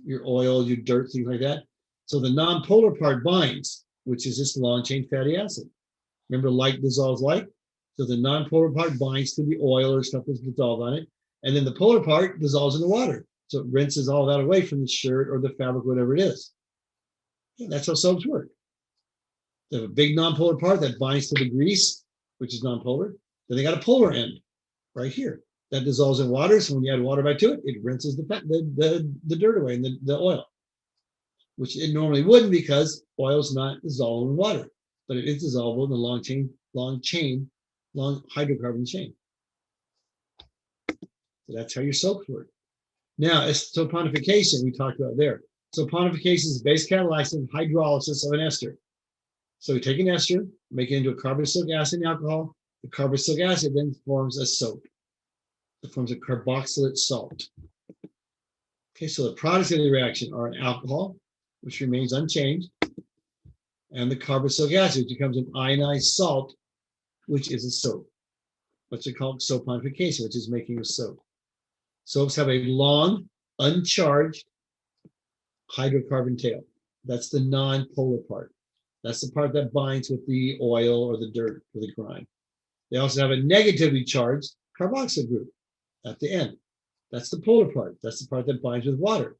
A: Your oil, your dirt, things like that. So the non-polar part binds, which is this long-chain fatty acid. Remember, like dissolves like? So the non-polar part binds to the oil or stuff that's dissolved on it. And then the polar part dissolves in the water. So it rinses all that away from the shirt or the fabric, whatever it is. And that's how soaps work. They have a big non-polar part that binds to the grease, which is non-polar. Then they got a polar end right here that dissolves in water. So when you add water back to it, it rinses the dirt away and the oil, which it normally wouldn't because oil is not dissolved in water, but it is dissolvable in the long hydrocarbon chain. So that's how your soaps work. Now, it's saponification we talked about there. Saponification is base catalysis and hydrolysis of an ester. So we take an ester, make it into a carboxylic acid and alcohol. The carboxylic acid then forms a soap. It forms a carboxylate salt. Okay, so the products of the reaction are an alcohol, which remains unchanged, and the carboxylic acid, which becomes an ionized salt, which is a soap. What's it called? Saponification, which is making a soap. Soaps have a long, uncharged hydrocarbon tail. That's the non-polar part. That's the part that binds with the oil or the dirt or the grime. They also have a negatively charged carboxyl group at the end. That's the polar part. That's the part that binds with water.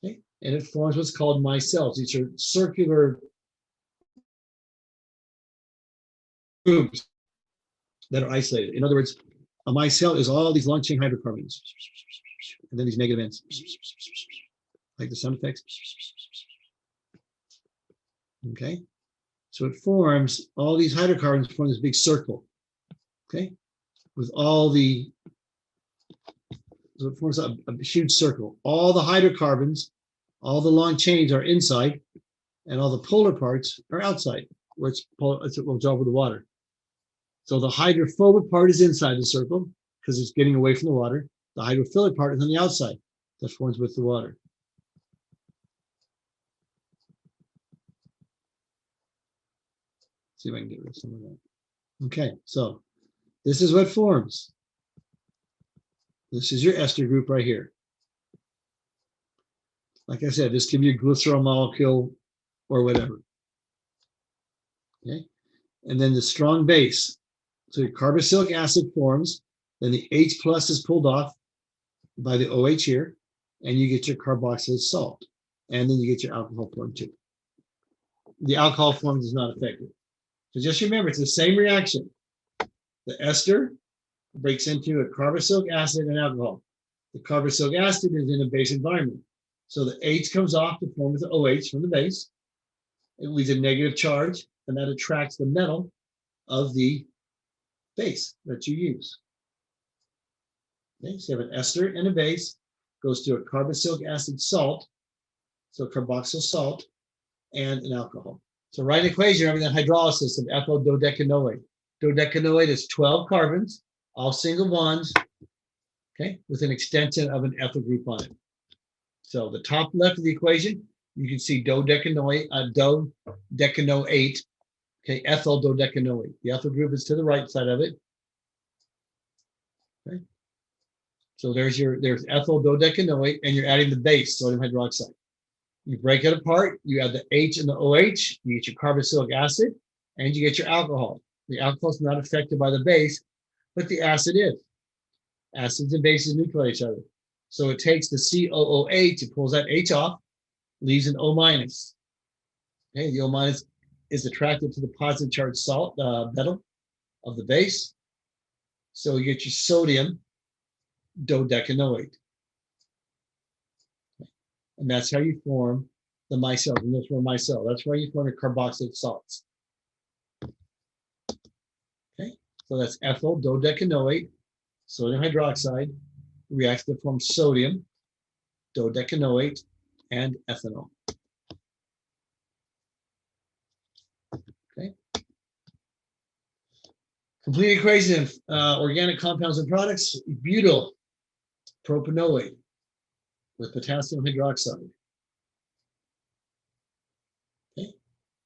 A: Okay? And it forms what's called micelles. These are circular groups that are isolated. In other words, a micelle is all these long chain hydrocarbons, and then these negative ends, like the sound effects. Okay, so it forms all these hydrocarbons form this big circle. Okay, with all the, so it forms a huge circle. All the hydrocarbons, all the long chains are inside, and all the polar parts are outside, where it will dissolve with the water. So the hydrophobic part is inside the circle because it's getting away from the water. The hydrophilic part is on the outside that forms with the water. See if I can get rid of some of that. Okay, so this is what forms. This is your ester group right here. Like I said, this can be a glycerol molecule or whatever. Okay, and then the strong base. So your carboxylic acid forms, then the H plus is pulled off by the OH here, and you get your carboxylate salt. And then you get your alcohol form too. The alcohol form is not affected. So just remember, it's the same reaction. The ester breaks into a carboxylic acid and alcohol. The carboxylic acid is in a base environment. So the H comes off to form with the OH from the base. It leaves a negative charge, and that attracts the metal of the base that you use. Okay, so you have an ester and a base, goes to a carboxylic acid salt, so carboxyl salt, and an alcohol. So write an equation having the hydrolysis of ethyl dodecanoate. Dodecanoate is 12 carbons, all single bonds, okay, with an extension of an ethyl group on it. So the top left of the equation, you can see dodecanoate, okay, ethyl dodecanoate. The ethyl group is to the right side of it. Okay. So there's ethyl dodecanoate, and you're adding the base, sodium hydroxide. You break it apart, you add the H and the OH, you get your carboxylic acid, and you get your alcohol. The alcohol is not affected by the base, but the acid is. Acids and bases nucleate each other. So it takes the COOH, it pulls that H off, leaves an O minus. Okay, the O minus is attracted to the positive charged salt metal of the base. So you get your sodium dodecanoate. And that's how you form the micelle. And this one micelle. That's why you form your carboxylic salts. Okay, so that's ethyl dodecanoate, sodium hydroxide, reacts to form sodium dodecanoate and ethanol. Okay. Complete equation of organic compounds and products: butyl propanoate with potassium hydroxide. Okay.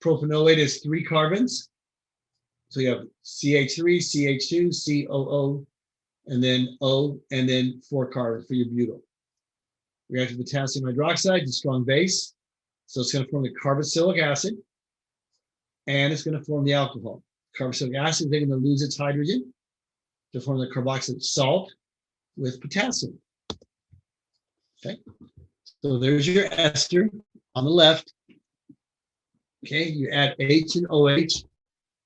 A: Propanoate is 3 carbons. So you have CH3, CH2, COO, and then O, and then 4 carbons for your butyl. React with potassium hydroxide, the strong base. So it's going to form the carboxylic acid, and it's going to form the alcohol. Carboxylic acid is going to lose its hydrogen to form the carboxylic salt with potassium. Okay, so there's your ester on the left. Okay, you add H and OH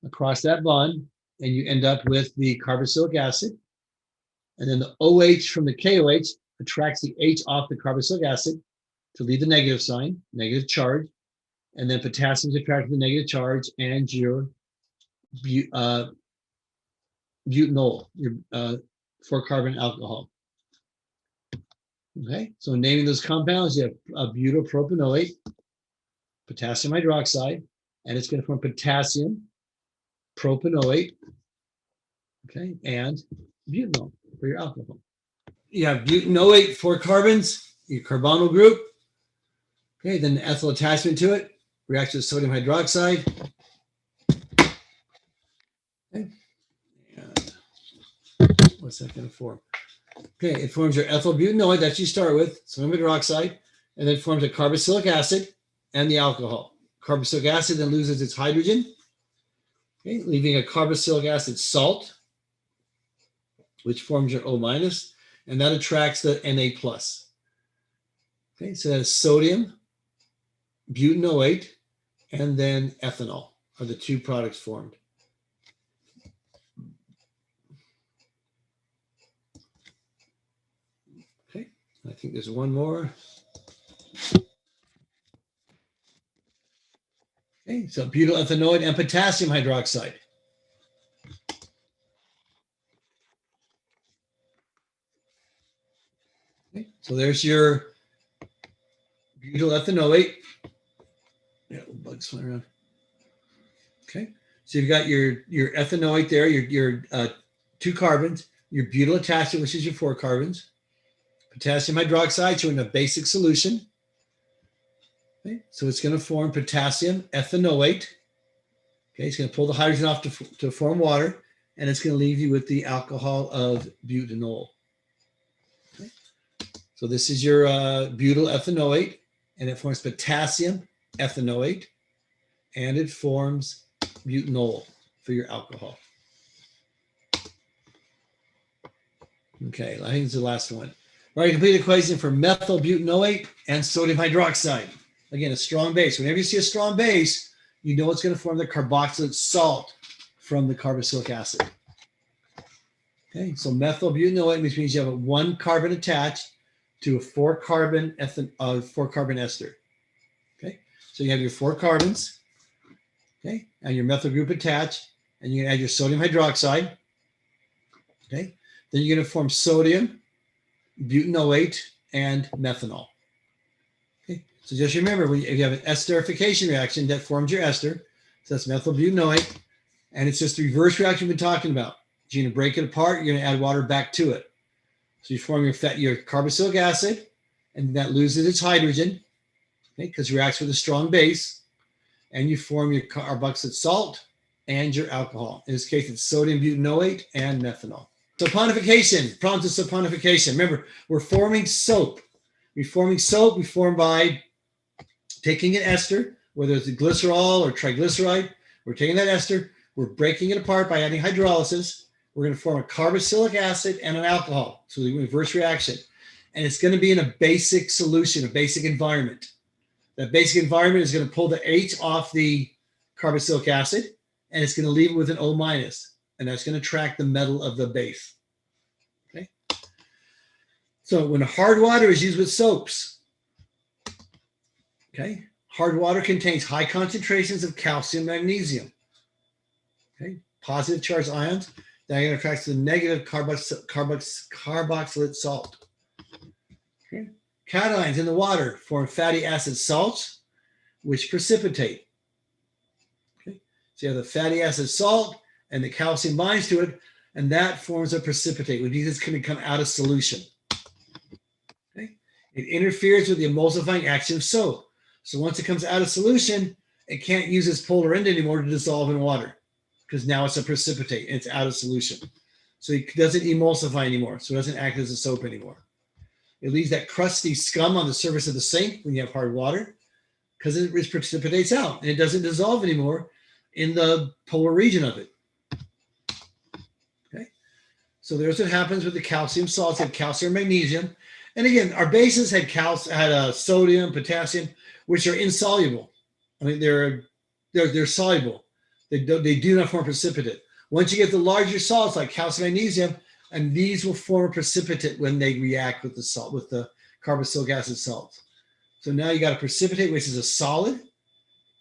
A: across that bond, and you end up with the carboxylic acid. And then the OH from the KOH attracts the H off the carboxylic acid to leave the negative sign, negative charge. And then potassium is attracted to the negative charge, and your butanol, your 4-carbon alcohol. Okay, so naming those compounds, you have butyl propanoate, potassium hydroxide, and it's going to form potassium propanoate, okay, and butanol for your alcohol. You have butanoate, 4 carbons, your carbonyl group. Okay, then the ethyl attachment to it reacts with sodium hydroxide. Okay, and what's that going to form? Okay, it forms your ethyl butanoate that you start with, sodium hydroxide, and then forms a carboxylic acid and the alcohol. Carboxylic acid then loses its hydrogen, okay, leaving a carboxylic acid salt, which forms your O minus, and that attracts the Na plus. Okay, so that's sodium butanoate and then ethanol are the 2 products formed. Okay, I think there's one more. Okay, so butyl ethanoate and potassium hydroxide. Okay, so there's your butyl ethanoate. Yeah, bugs flying around. Okay, so you've got your ethanoate there, your 2 carbons, your butyl attachment, which is your 4 carbons, potassium hydroxide, so in a basic solution. Okay, so it's going to form potassium ethanoate. Okay, it's going to pull the hydrogen off to form water, and it's going to leave you with the alcohol of butanol. Okay, so this is your butyl ethanoate, and it forms potassium ethanoate, and it forms butanol for your alcohol. Okay, I think it's the last one. All right, complete equation for methyl butanoate and sodium hydroxide. Again, a strong base. Whenever you see a strong base, you know it's going to form the carboxylic salt from the carboxylic acid. Okay, so methyl butanoate means you have a 1 carbon attached to a 4 carbon ester. Okay, so you have your 4 carbons. Okay, and your methyl group attached, and you can add your sodium hydroxide. Okay, then you're going to form sodium butanoate and methanol. Okay, so just remember, if you have an esterification reaction, that forms your ester. So that's methyl butanoate, and it's just the reverse reaction we've been talking about. You're going to break it apart. You're going to add water back to it. So you form your carboxylic acid, and that loses its hydrogen, okay, because it reacts with a strong base. And you form your carboxylic salt and your alcohol. In this case, it's sodium butanoate and methanol. Saponification, problems of saponification. Remember, we're forming soap. We form by taking an ester, whether it's a glycerol or triglyceride. We're taking that ester, we're breaking it apart by adding hydrolysis. We're going to form a carboxylic acid and an alcohol. So the reverse reaction. And it's going to be in a basic solution, a basic environment. That basic environment is going to pull the H off the carboxylic acid, and it's going to leave it with an O minus. and that's going to track the metal of the base. Okay. So when hard water is used with soaps, okay, hard water contains high concentrations of calcium, magnesium. Okay, positive charged ions that are going to attract the negative carboxylate salt. Okay. Cations in the water form fatty acid salts, which precipitate. Okay. So you have the fatty acid salt and the calcium binds to it, and that forms a precipitate, which means it's going to come out of solution. Okay. It interferes with the emulsifying action of soap. So once it comes out of solution, it can't use its polar end anymore to dissolve in water because now it's a precipitate and it's out of solution. So it doesn't emulsify anymore. So it doesn't act as a soap anymore. It leaves that crusty scum on the surface of the sink when you have hard water because it precipitates out and it doesn't dissolve anymore in the polar region of it. Okay. So there's what happens with the calcium salts, had calcium, magnesium. And again, our bases had sodium, potassium, which are insoluble. I mean, they're soluble. They do not form precipitate. Once you get the larger salts like calcium, magnesium, and these will form a precipitate when they react with the salt, with the carboxylic acid salts. So now you got a precipitate, which is a solid,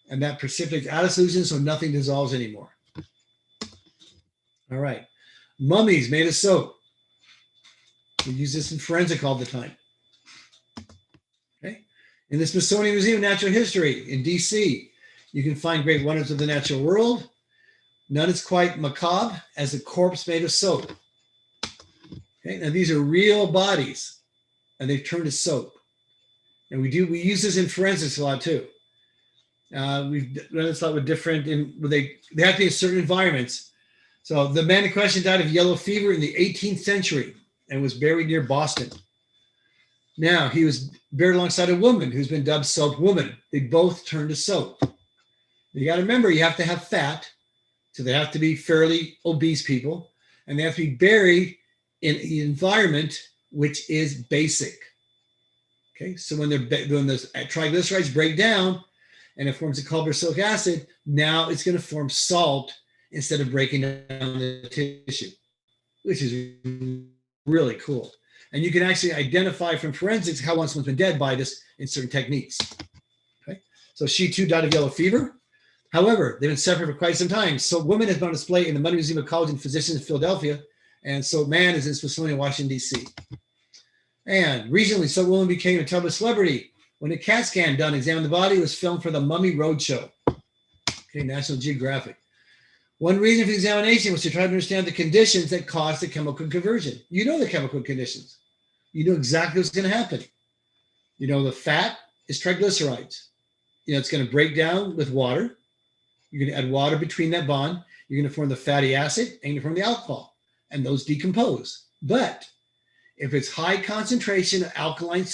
A: and that precipitates out of solution, so nothing dissolves anymore. All right, mummies made of soap. We use this in forensic all the time. Okay, in the Smithsonian Museum of Natural History in DC, you can find great wonders of the natural world. None is quite macabre as a corpse made of soap. Okay, now these are real bodies, and they've turned to soap. And we use this in forensics a lot too. We've done this a lot with different, they have to be in certain environments. So the man in question died of yellow fever in the 18th century and was buried near Boston. Now he was buried alongside a woman who's been dubbed Soap Woman. They both turned to soap. You got to remember, you have to have fat, so they have to be fairly obese people, and they have to be buried in an environment which is basic. Okay, so when the triglycerides break down and it forms a carboxylic acid, now it's going to form salt instead of breaking down the tissue, which is really cool. And you can actually identify from forensics how once someone's been dead by this in certain techniques. Okay, so she too died of yellow fever. However, they've been separate for quite some time. Soap Woman has been on display in the Money Museum of College and Physicians in Philadelphia, and Soap Man is in Smithsonian, Washington, D.C. And regionally, Soap Woman became a tub of celebrity when a CAT scan done examined the body. Was filmed for the Mummy Roadshow. Okay, National Geographic. One reason for the examination was to try to understand the conditions that caused the chemical conversion. You know the chemical conditions. You know exactly what's going to happen. You know the fat is triglycerides. You know it's going to break down with water. You're going to add water between that bond. You're going to form the fatty acid and you're going to form the alcohol, and those decompose. But if it's high concentration of alkaline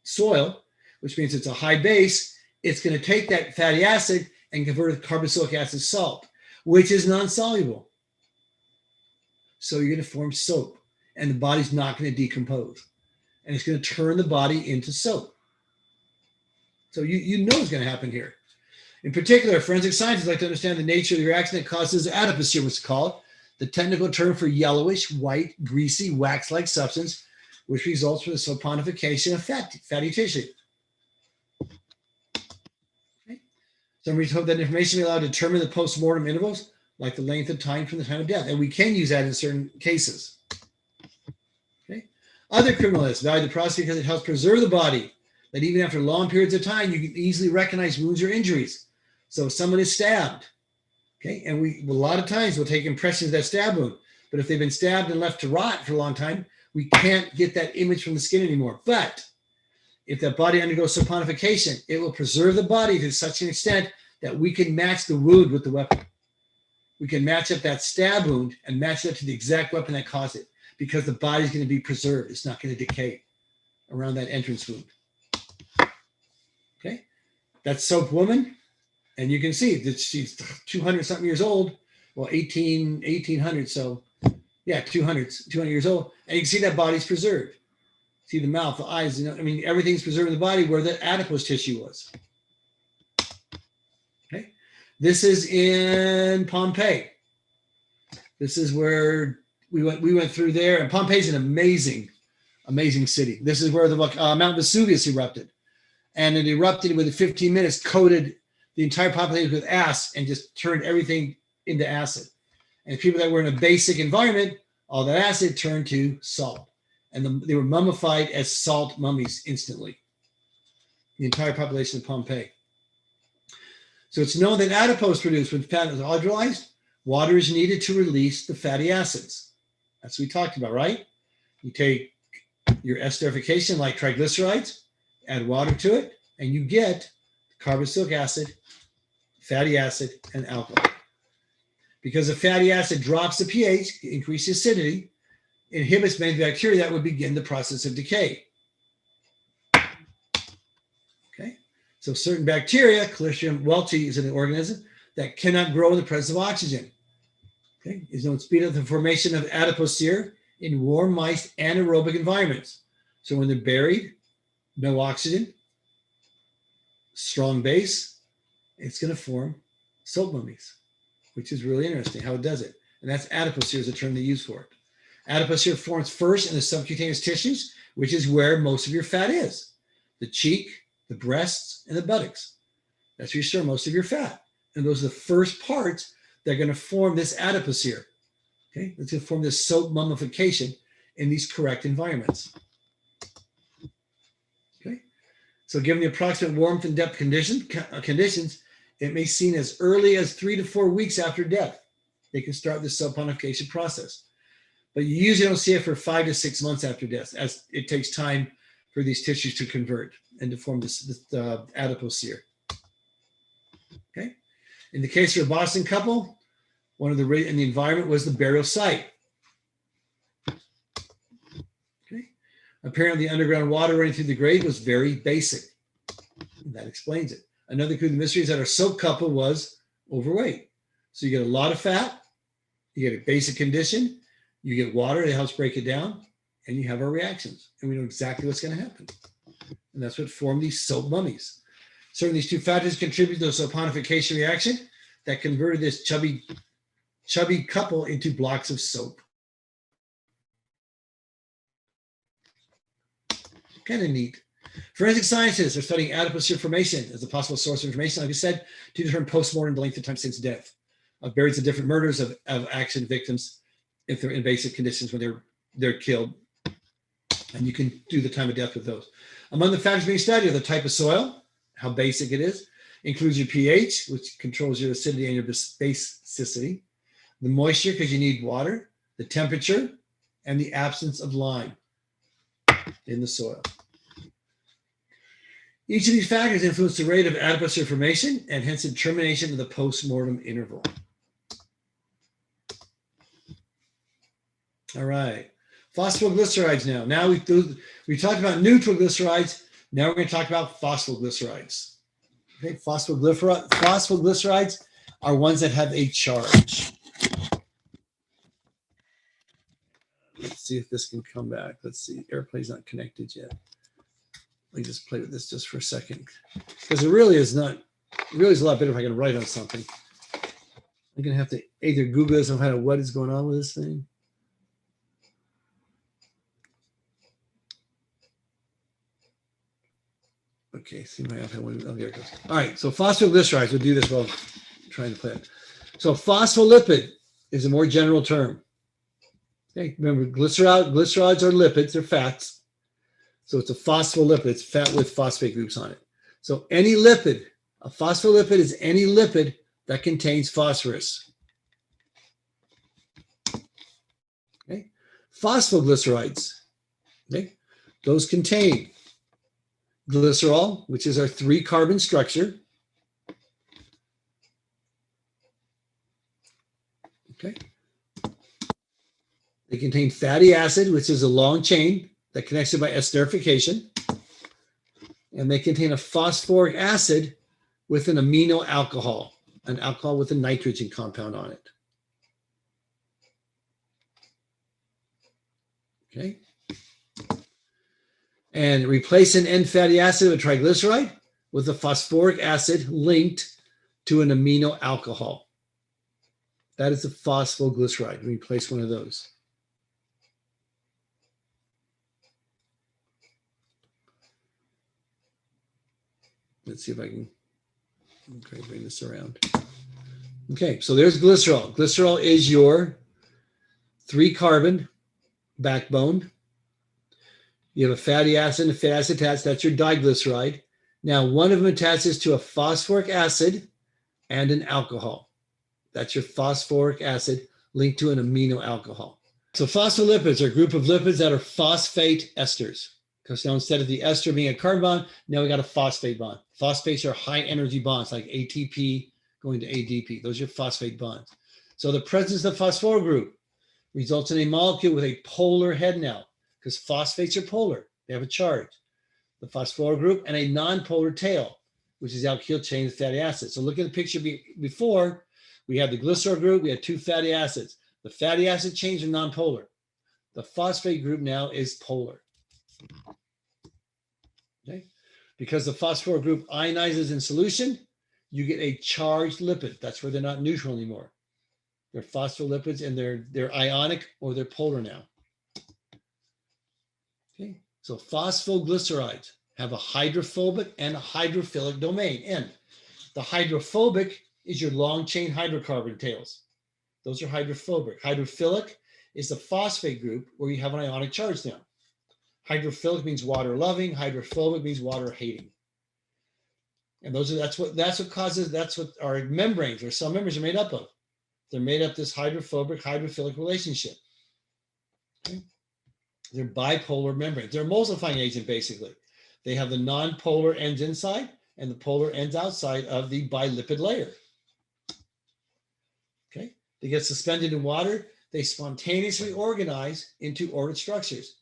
A: soil, which means it's a high base, it's going to take that fatty acid and convert it to carboxylic acid salt, which is non-soluble. So you're going to form soap, and the body's not going to decompose, and it's going to turn the body into soap. So you know what's going to happen here. In particular, forensic scientists like to understand the nature of the reaction that causes adipose serum, what's called the technical term for yellowish, white, greasy, wax-like substance, which results from the saponification of fatty tissue. Okay. Some reasons hope that information will be allowed to determine the post-mortem intervals, like the length of time from the time of death, and we can use that in certain cases. Okay. Other criminalists value the process because it helps preserve the body, that even after long periods of time, you can easily recognize wounds or injuries. So if someone is stabbed, okay, and a lot of times we'll take impressions of that stab wound, but if they've been stabbed and left to rot for a long time, we can't get that image from the skin anymore. But if that body undergoes saponification, it will preserve the body to such an extent that we can match the wound with the weapon. We can match up that stab wound and match it to the exact weapon that caused it, because the body's going to be preserved. It's not going to decay around that entrance wound. Okay, that's Soap Woman. And you can see that she's 200 something years old. Well, 1800. So yeah, 200 years old. And you can see that body's preserved. See the mouth, the eyes, you know, I mean, everything's preserved in the body where the adipose tissue was. Okay. This is in Pompeii. This is where we went through there, and Pompeii is an amazing city. This is where the Mount Vesuvius erupted, and it erupted within 15 minutes, coated the entire population with acid, and just turned everything into acid. And people that were in a basic environment, all that acid turned to salt, and they were mummified as salt mummies instantly. The entire population of Pompeii. So it's known that adipose produced when fat is hydrolyzed, water is needed to release the fatty acids. That's what we talked about, right? You take your esterification like triglycerides, add water to it, and you get carboxylic acid, fatty acid, and alcohol. Because the fatty acid drops the pH, increases acidity, inhibits many bacteria that would begin the process of decay. Okay, so certain bacteria, Clostridium welchi is an organism that cannot grow in the presence of oxygen. Okay, is known to speed up the formation of adipocere in warm, moist, anaerobic environments. So when they're buried, no oxygen, strong base, it's going to form soap mummies, which is really interesting how it does it. And that's adipocere is the term they use for it. Adipocere forms first in the subcutaneous tissues, which is where most of your fat is. The cheek, the breasts, and the buttocks. That's where you store most of your fat. And those are the first parts that are going to form this adipocere. Okay, it's going to form this soap mummification in these correct environments. Okay, so given the approximate warmth and depth conditions, it may be seen as early as 3 to 4 weeks after death. They can start the soap mummification process. But you usually don't see it for 5 to 6 months after death, as it takes time for these tissues to convert and to form this adipocere. Okay. In the case of a Boston couple, one of the in the environment was the burial site. Okay. Apparently, underground water running through the grave was very basic. And that explains it. Another clue in the mysteries that our soap couple was overweight. So you get a lot of fat, you get a basic condition, you get water that helps break it down, and you have our reactions. And we know exactly what's going to happen. And that's what formed these soap mummies. Certainly these two factors contribute to the saponification reaction that converted this chubby couple into blocks of soap. Kind of neat. Forensic scientists are studying adipocere formation as a possible source of information, like I said, to determine post-mortem the length of time since death of buried and different murders of accident victims if they're in basic conditions when they're killed. And you can do the time of death with those. Among the factors being studied are the type of soil, how basic it is, includes your pH, which controls your acidity and your basicity, the moisture, because you need water, the temperature, and the absence of lime in the soil. Each of these factors influence the rate of adipocere formation and hence the determination of the post-mortem interval. All right, phosphoglycerides now. Now we talked about nitroglycerides. Now we're going to talk about phosphoglycerides. Okay, phosphoglycerides are ones that have a charge. Let's see if this can come back. Let's see, airplane's not connected yet. Let me just play with this just for a second, because it really is a lot better if I can write on something. I'm going to have to either Google this and find out what is going on with this thing. Okay, see my iPad. Oh, there it goes. All right, so phosphoglycerides, we'll do this while I'm trying to play it. So phospholipid is a more general term. Okay, remember, glycerides are lipids, they're fats. So it's a phospholipid, it's fat with phosphate groups on it. So any lipid, a phospholipid is any lipid that contains phosphorus. Okay, phosphoglycerides, okay, those contain glycerol, which is our 3-carbon structure. Okay. They contain fatty acid, which is a long chain that connects it by esterification. And they contain a phosphoric acid with an amino alcohol, an alcohol with a nitrogen compound on it. Okay. And replace an N fatty acid with triglyceride with a phosphoric acid linked to an amino alcohol. That is the phosphoglyceride. Let me place one of those. Let's see if I can bring this around. Okay, so there's glycerol. Glycerol is your 3-carbon backbone. You have a fatty acid and a fatty acid attached. That's your diglyceride. Now, one of them attaches to a phosphoric acid and an alcohol. That's your phosphoric acid linked to an amino alcohol. So phospholipids are a group of lipids that are phosphate esters. Because now instead of the ester being a carbon bond, now we got a phosphate bond. Phosphates are high energy bonds like ATP going to ADP. Those are phosphate bonds. So the presence of the phosphoryl group results in a molecule with a polar head now, because phosphates are polar. They have a charge. The phosphoryl group and a non-polar tail, which is the alkyl chain of fatty acids. So look at the picture before. We had the glycerol group. We had 2 fatty acids. The fatty acid chains are non-polar. The phosphate group now is polar. Okay? Because the phosphoryl group ionizes in solution, you get a charged lipid. That's where they're not neutral anymore. They're phospholipids and they're ionic or they're polar now. Okay, so phosphoglycerides have a hydrophobic and a hydrophilic domain. And the hydrophobic is your long chain hydrocarbon tails. Those are hydrophobic. Hydrophilic is the phosphate group where you have an ionic charge now. Hydrophilic means water loving. Hydrophobic means water hating. And that's what our membranes, our cell membranes are made up of. They're made up this hydrophobic, hydrophilic relationship. Okay? They're bipolar membranes. They're emulsifying agent, basically. They have the non-polar ends inside and the polar ends outside of the bilipid layer. Okay? They get suspended in water. They spontaneously organize into ordered structures.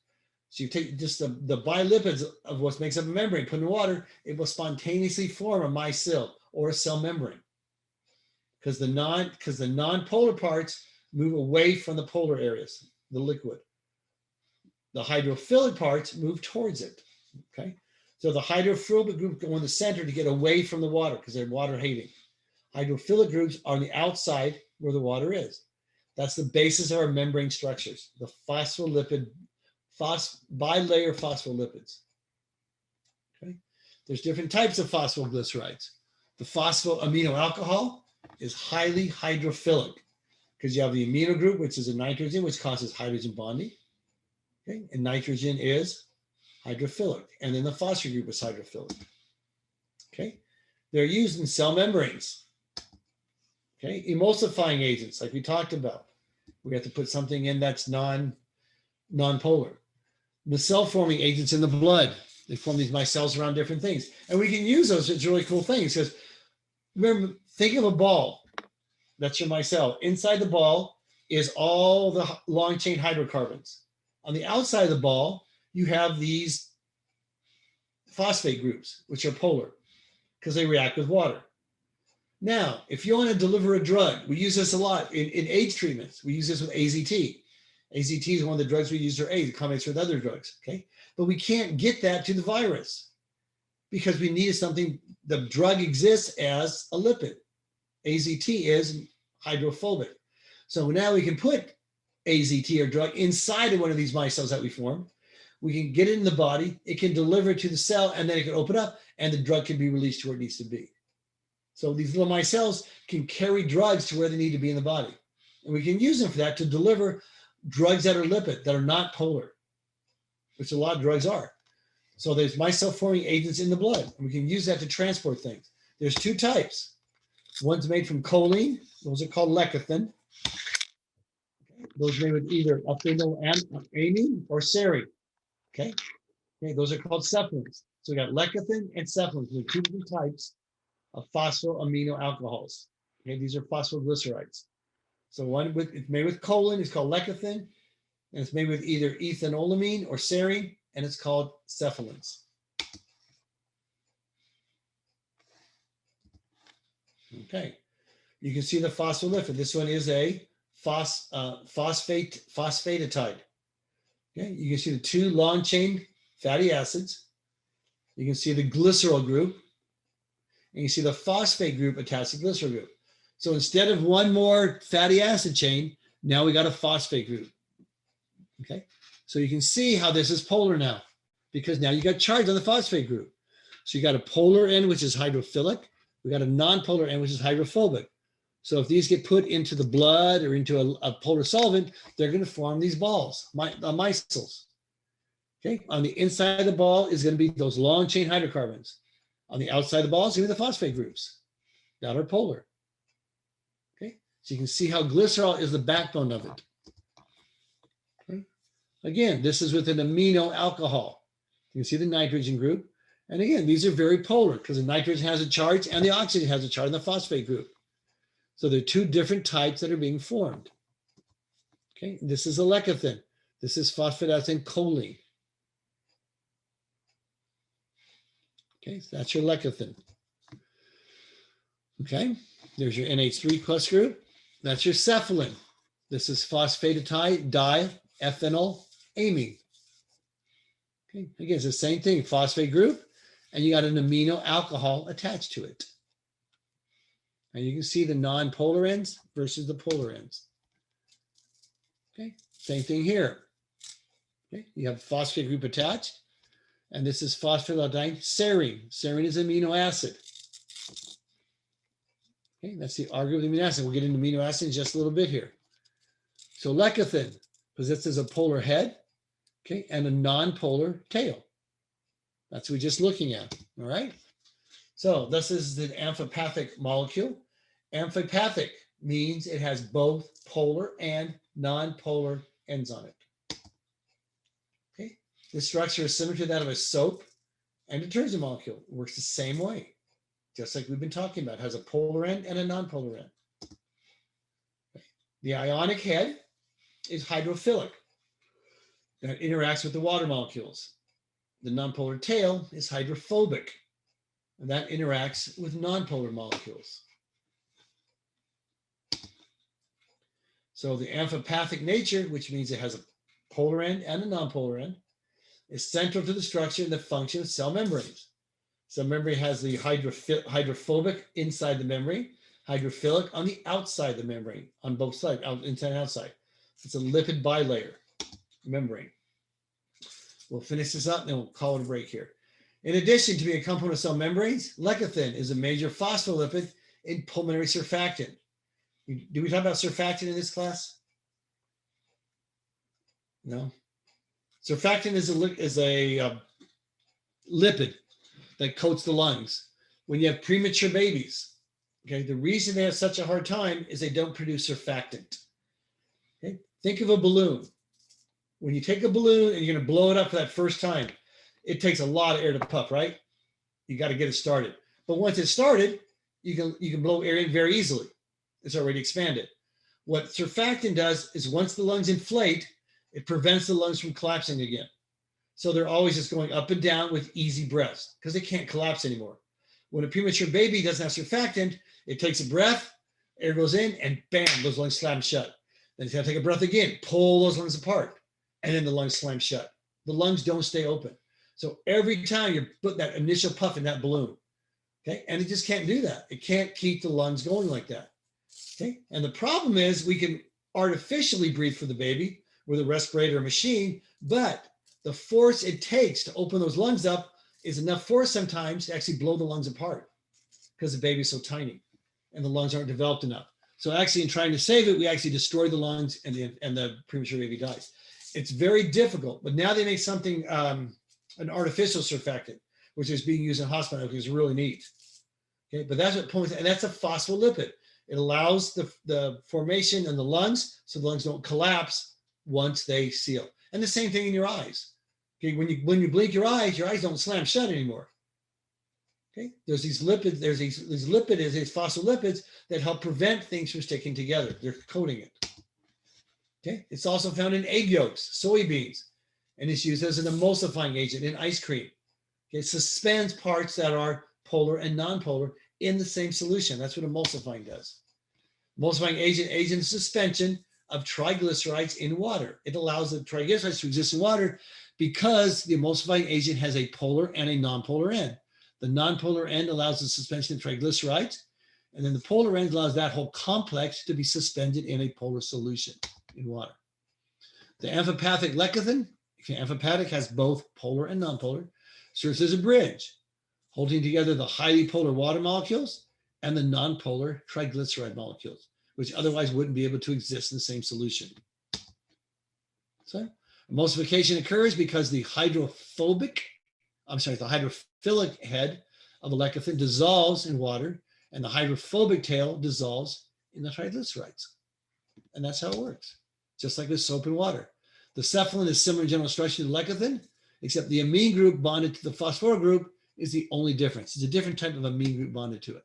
A: So you take just the bilipids of what makes up a membrane, put in water, it will spontaneously form a micelle or a cell membrane. Because the non-polar parts move away from the polar areas, the liquid. The hydrophilic parts move towards it. Okay, so the hydrophobic group go in the center to get away from the water because they're water hating. Hydrophilic groups are on the outside where the water is. That's the basis of our membrane structures. The bilayer phospholipids. Okay, there's different types of phosphoglycerides. The phosphoamino alcohol is highly hydrophilic because you have the amino group, which is a nitrogen, which causes hydrogen bonding. Okay, and nitrogen is hydrophilic, and then the phosphate group is hydrophilic. Okay, they're used in cell membranes. Okay, emulsifying agents, like we talked about. We have to put something in that's non-polar. The cell-forming agents in the blood, they form these micelles around different things, and we can use those. It's really cool things because remember, think of a ball. That's your micelle. Inside the ball is all the long chain hydrocarbons. On the outside of the ball, you have these phosphate groups, which are polar because they react with water. Now, if you want to deliver a drug, we use this a lot in AIDS treatments. We use this with AZT. AZT is one of the drugs we use for AIDS. It combines with other drugs, okay? But we can't get that to the virus because we needed something. The drug exists as a lipid. AZT is hydrophobic. So now we can put AZT or drug inside of one of these micelles that we form. We can get it in the body, it can deliver it to the cell, and then it can open up and the drug can be released to where it needs to be. So these little micelles can carry drugs to where they need to be in the body. And we can use them for that to deliver drugs that are lipid, that are not polar, which a lot of drugs are. So there's micelle forming agents in the blood, and we can use that to transport things. There's 2 types. One's made from choline, those are called lecithin. Those are made with either amine or serine. Okay, those are called cephalins. So we got lecithin and cephalins. They're 2 different types of phosphoamino alcohols. Okay, these are phosphoglycerides. So it's made with choline, it's called lecithin, and it's made with either ethanolamine or serine, and it's called cephalins. Okay, you can see the phospholipid. This one is a phosphatidide. Okay, you can see the 2 long chain fatty acids. You can see the glycerol group, and you see the phosphate group attached to the glycerol group. So instead of one more fatty acid chain, now we got a phosphate group. Okay, so you can see how this is polar now, because now you got charge on the phosphate group. So you got a polar end, which is hydrophilic. We got a non-polar end, which is hydrophobic. So if these get put into the blood or into a polar solvent, they're going to form these balls, micelles. Okay, on the inside of the ball is going to be those long chain hydrocarbons. On the outside of the ball is going to be the phosphate groups that are polar. Okay, so you can see how glycerol is the backbone of it. Okay, again, this is with an amino alcohol. You can see the nitrogen group. And again, these are very polar because the nitrogen has a charge and the oxygen has a charge in the phosphate group. So there are two different types that are being formed. Okay, this is a lecithin. This is phosphatidylcholine choline. Okay, so that's your lecithin. Okay, there's your NH3 plus group. That's your cephalin. This is phosphatidyldiethanolamine. Okay, again, it's the same thing, phosphate group, and you got an amino alcohol attached to it. And you can see the non-polar ends versus the polar ends. Okay, same thing here. Okay, you have phosphate group attached, and this is phosphatidylserine. Serine is amino acid. Okay, that's the R group of the amino acid. We'll get into amino acids in just a little bit here. So lecithin possesses a polar head, okay, and a non-polar tail. That's what we're just looking at, all right? So this is the amphipathic molecule. Amphipathic means it has both polar and non-polar ends on it. Okay, the structure is similar to that of a soap and detergent molecule. It works the same way, just like we've been talking about. It has a polar end and a non-polar end. Okay. The ionic head is hydrophilic. That interacts with the water molecules. The nonpolar tail is hydrophobic, and that interacts with nonpolar molecules. So the amphipathic nature, which means it has a polar end and a nonpolar end, is central to the structure and the function of cell membranes. Cell membrane has the hydrophobic inside the membrane, hydrophilic on the outside of the membrane, on both sides, inside and outside. It's a lipid bilayer membrane. We'll finish this up and then we'll call it a break here. In addition to being a component of cell membranes, lecithin is a major phospholipid in pulmonary surfactant. Do we talk about surfactant in this class? No. Surfactant is a lipid that coats the lungs. When you have premature babies, okay, the reason they have such a hard time is they don't produce surfactant. Okay, think of a balloon. When you take a balloon and you're going to blow it up for that first time, it takes a lot of air to puff, right? You got to get it started. But once it's started, you can blow air in very easily. It's already expanded. What surfactant does is once the lungs inflate, it prevents the lungs from collapsing again. So they're always just going up and down with easy breaths because they can't collapse anymore. When a premature baby doesn't have surfactant, it takes a breath, air goes in, and bam, those lungs slam shut. Then it's got to take a breath again, pull those lungs apart, and then the lungs slam shut. The lungs don't stay open. So every time you put that initial puff in that balloon, okay, and it just can't do that. It can't keep the lungs going like that. Okay, and the problem is we can artificially breathe for the baby with a respirator or machine, but the force it takes to open those lungs up is enough force sometimes to actually blow the lungs apart because the baby's so tiny and the lungs aren't developed enough. So actually in trying to save it, we actually destroy the lungs and the premature baby dies. It's very difficult, but now they make something, an artificial surfactant, which is being used in hospitals, which is really neat. Okay, but that's what points, and that's a phospholipid. It allows the formation in the lungs so the lungs don't collapse once they seal. And the same thing in your eyes. Okay, when you blink your eyes don't slam shut anymore. Okay, there's these lipids, there's these phospholipids that help prevent things from sticking together. They're coating it. Okay, it's also found in egg yolks, soybeans, and it's used as an emulsifying agent in ice cream. Okay, it suspends parts that are polar and non-polar in the same solution. That's what emulsifying does. Emulsifying agent suspension of triglycerides in water. It allows the triglycerides to exist in water because the emulsifying agent has a polar and a non-polar end. The non-polar end allows the suspension of triglycerides, And then the polar ends allows that whole complex to be suspended in a polar solution in water. The amphipathic lecithin, amphipathic has both polar and nonpolar, serves as a bridge, holding together the highly polar water molecules and the nonpolar triglyceride molecules, which otherwise wouldn't be able to exist in the same solution. So emulsification occurs because the hydrophilic head of a lecithin dissolves in water and the hydrophobic tail dissolves in the triglycerides. And that's how it works, just like with soap and water. The cephalin is similar in general structure to the lecithin, except the amine group bonded to the phosphorus group is the only difference. It's a different type of amine group bonded to it.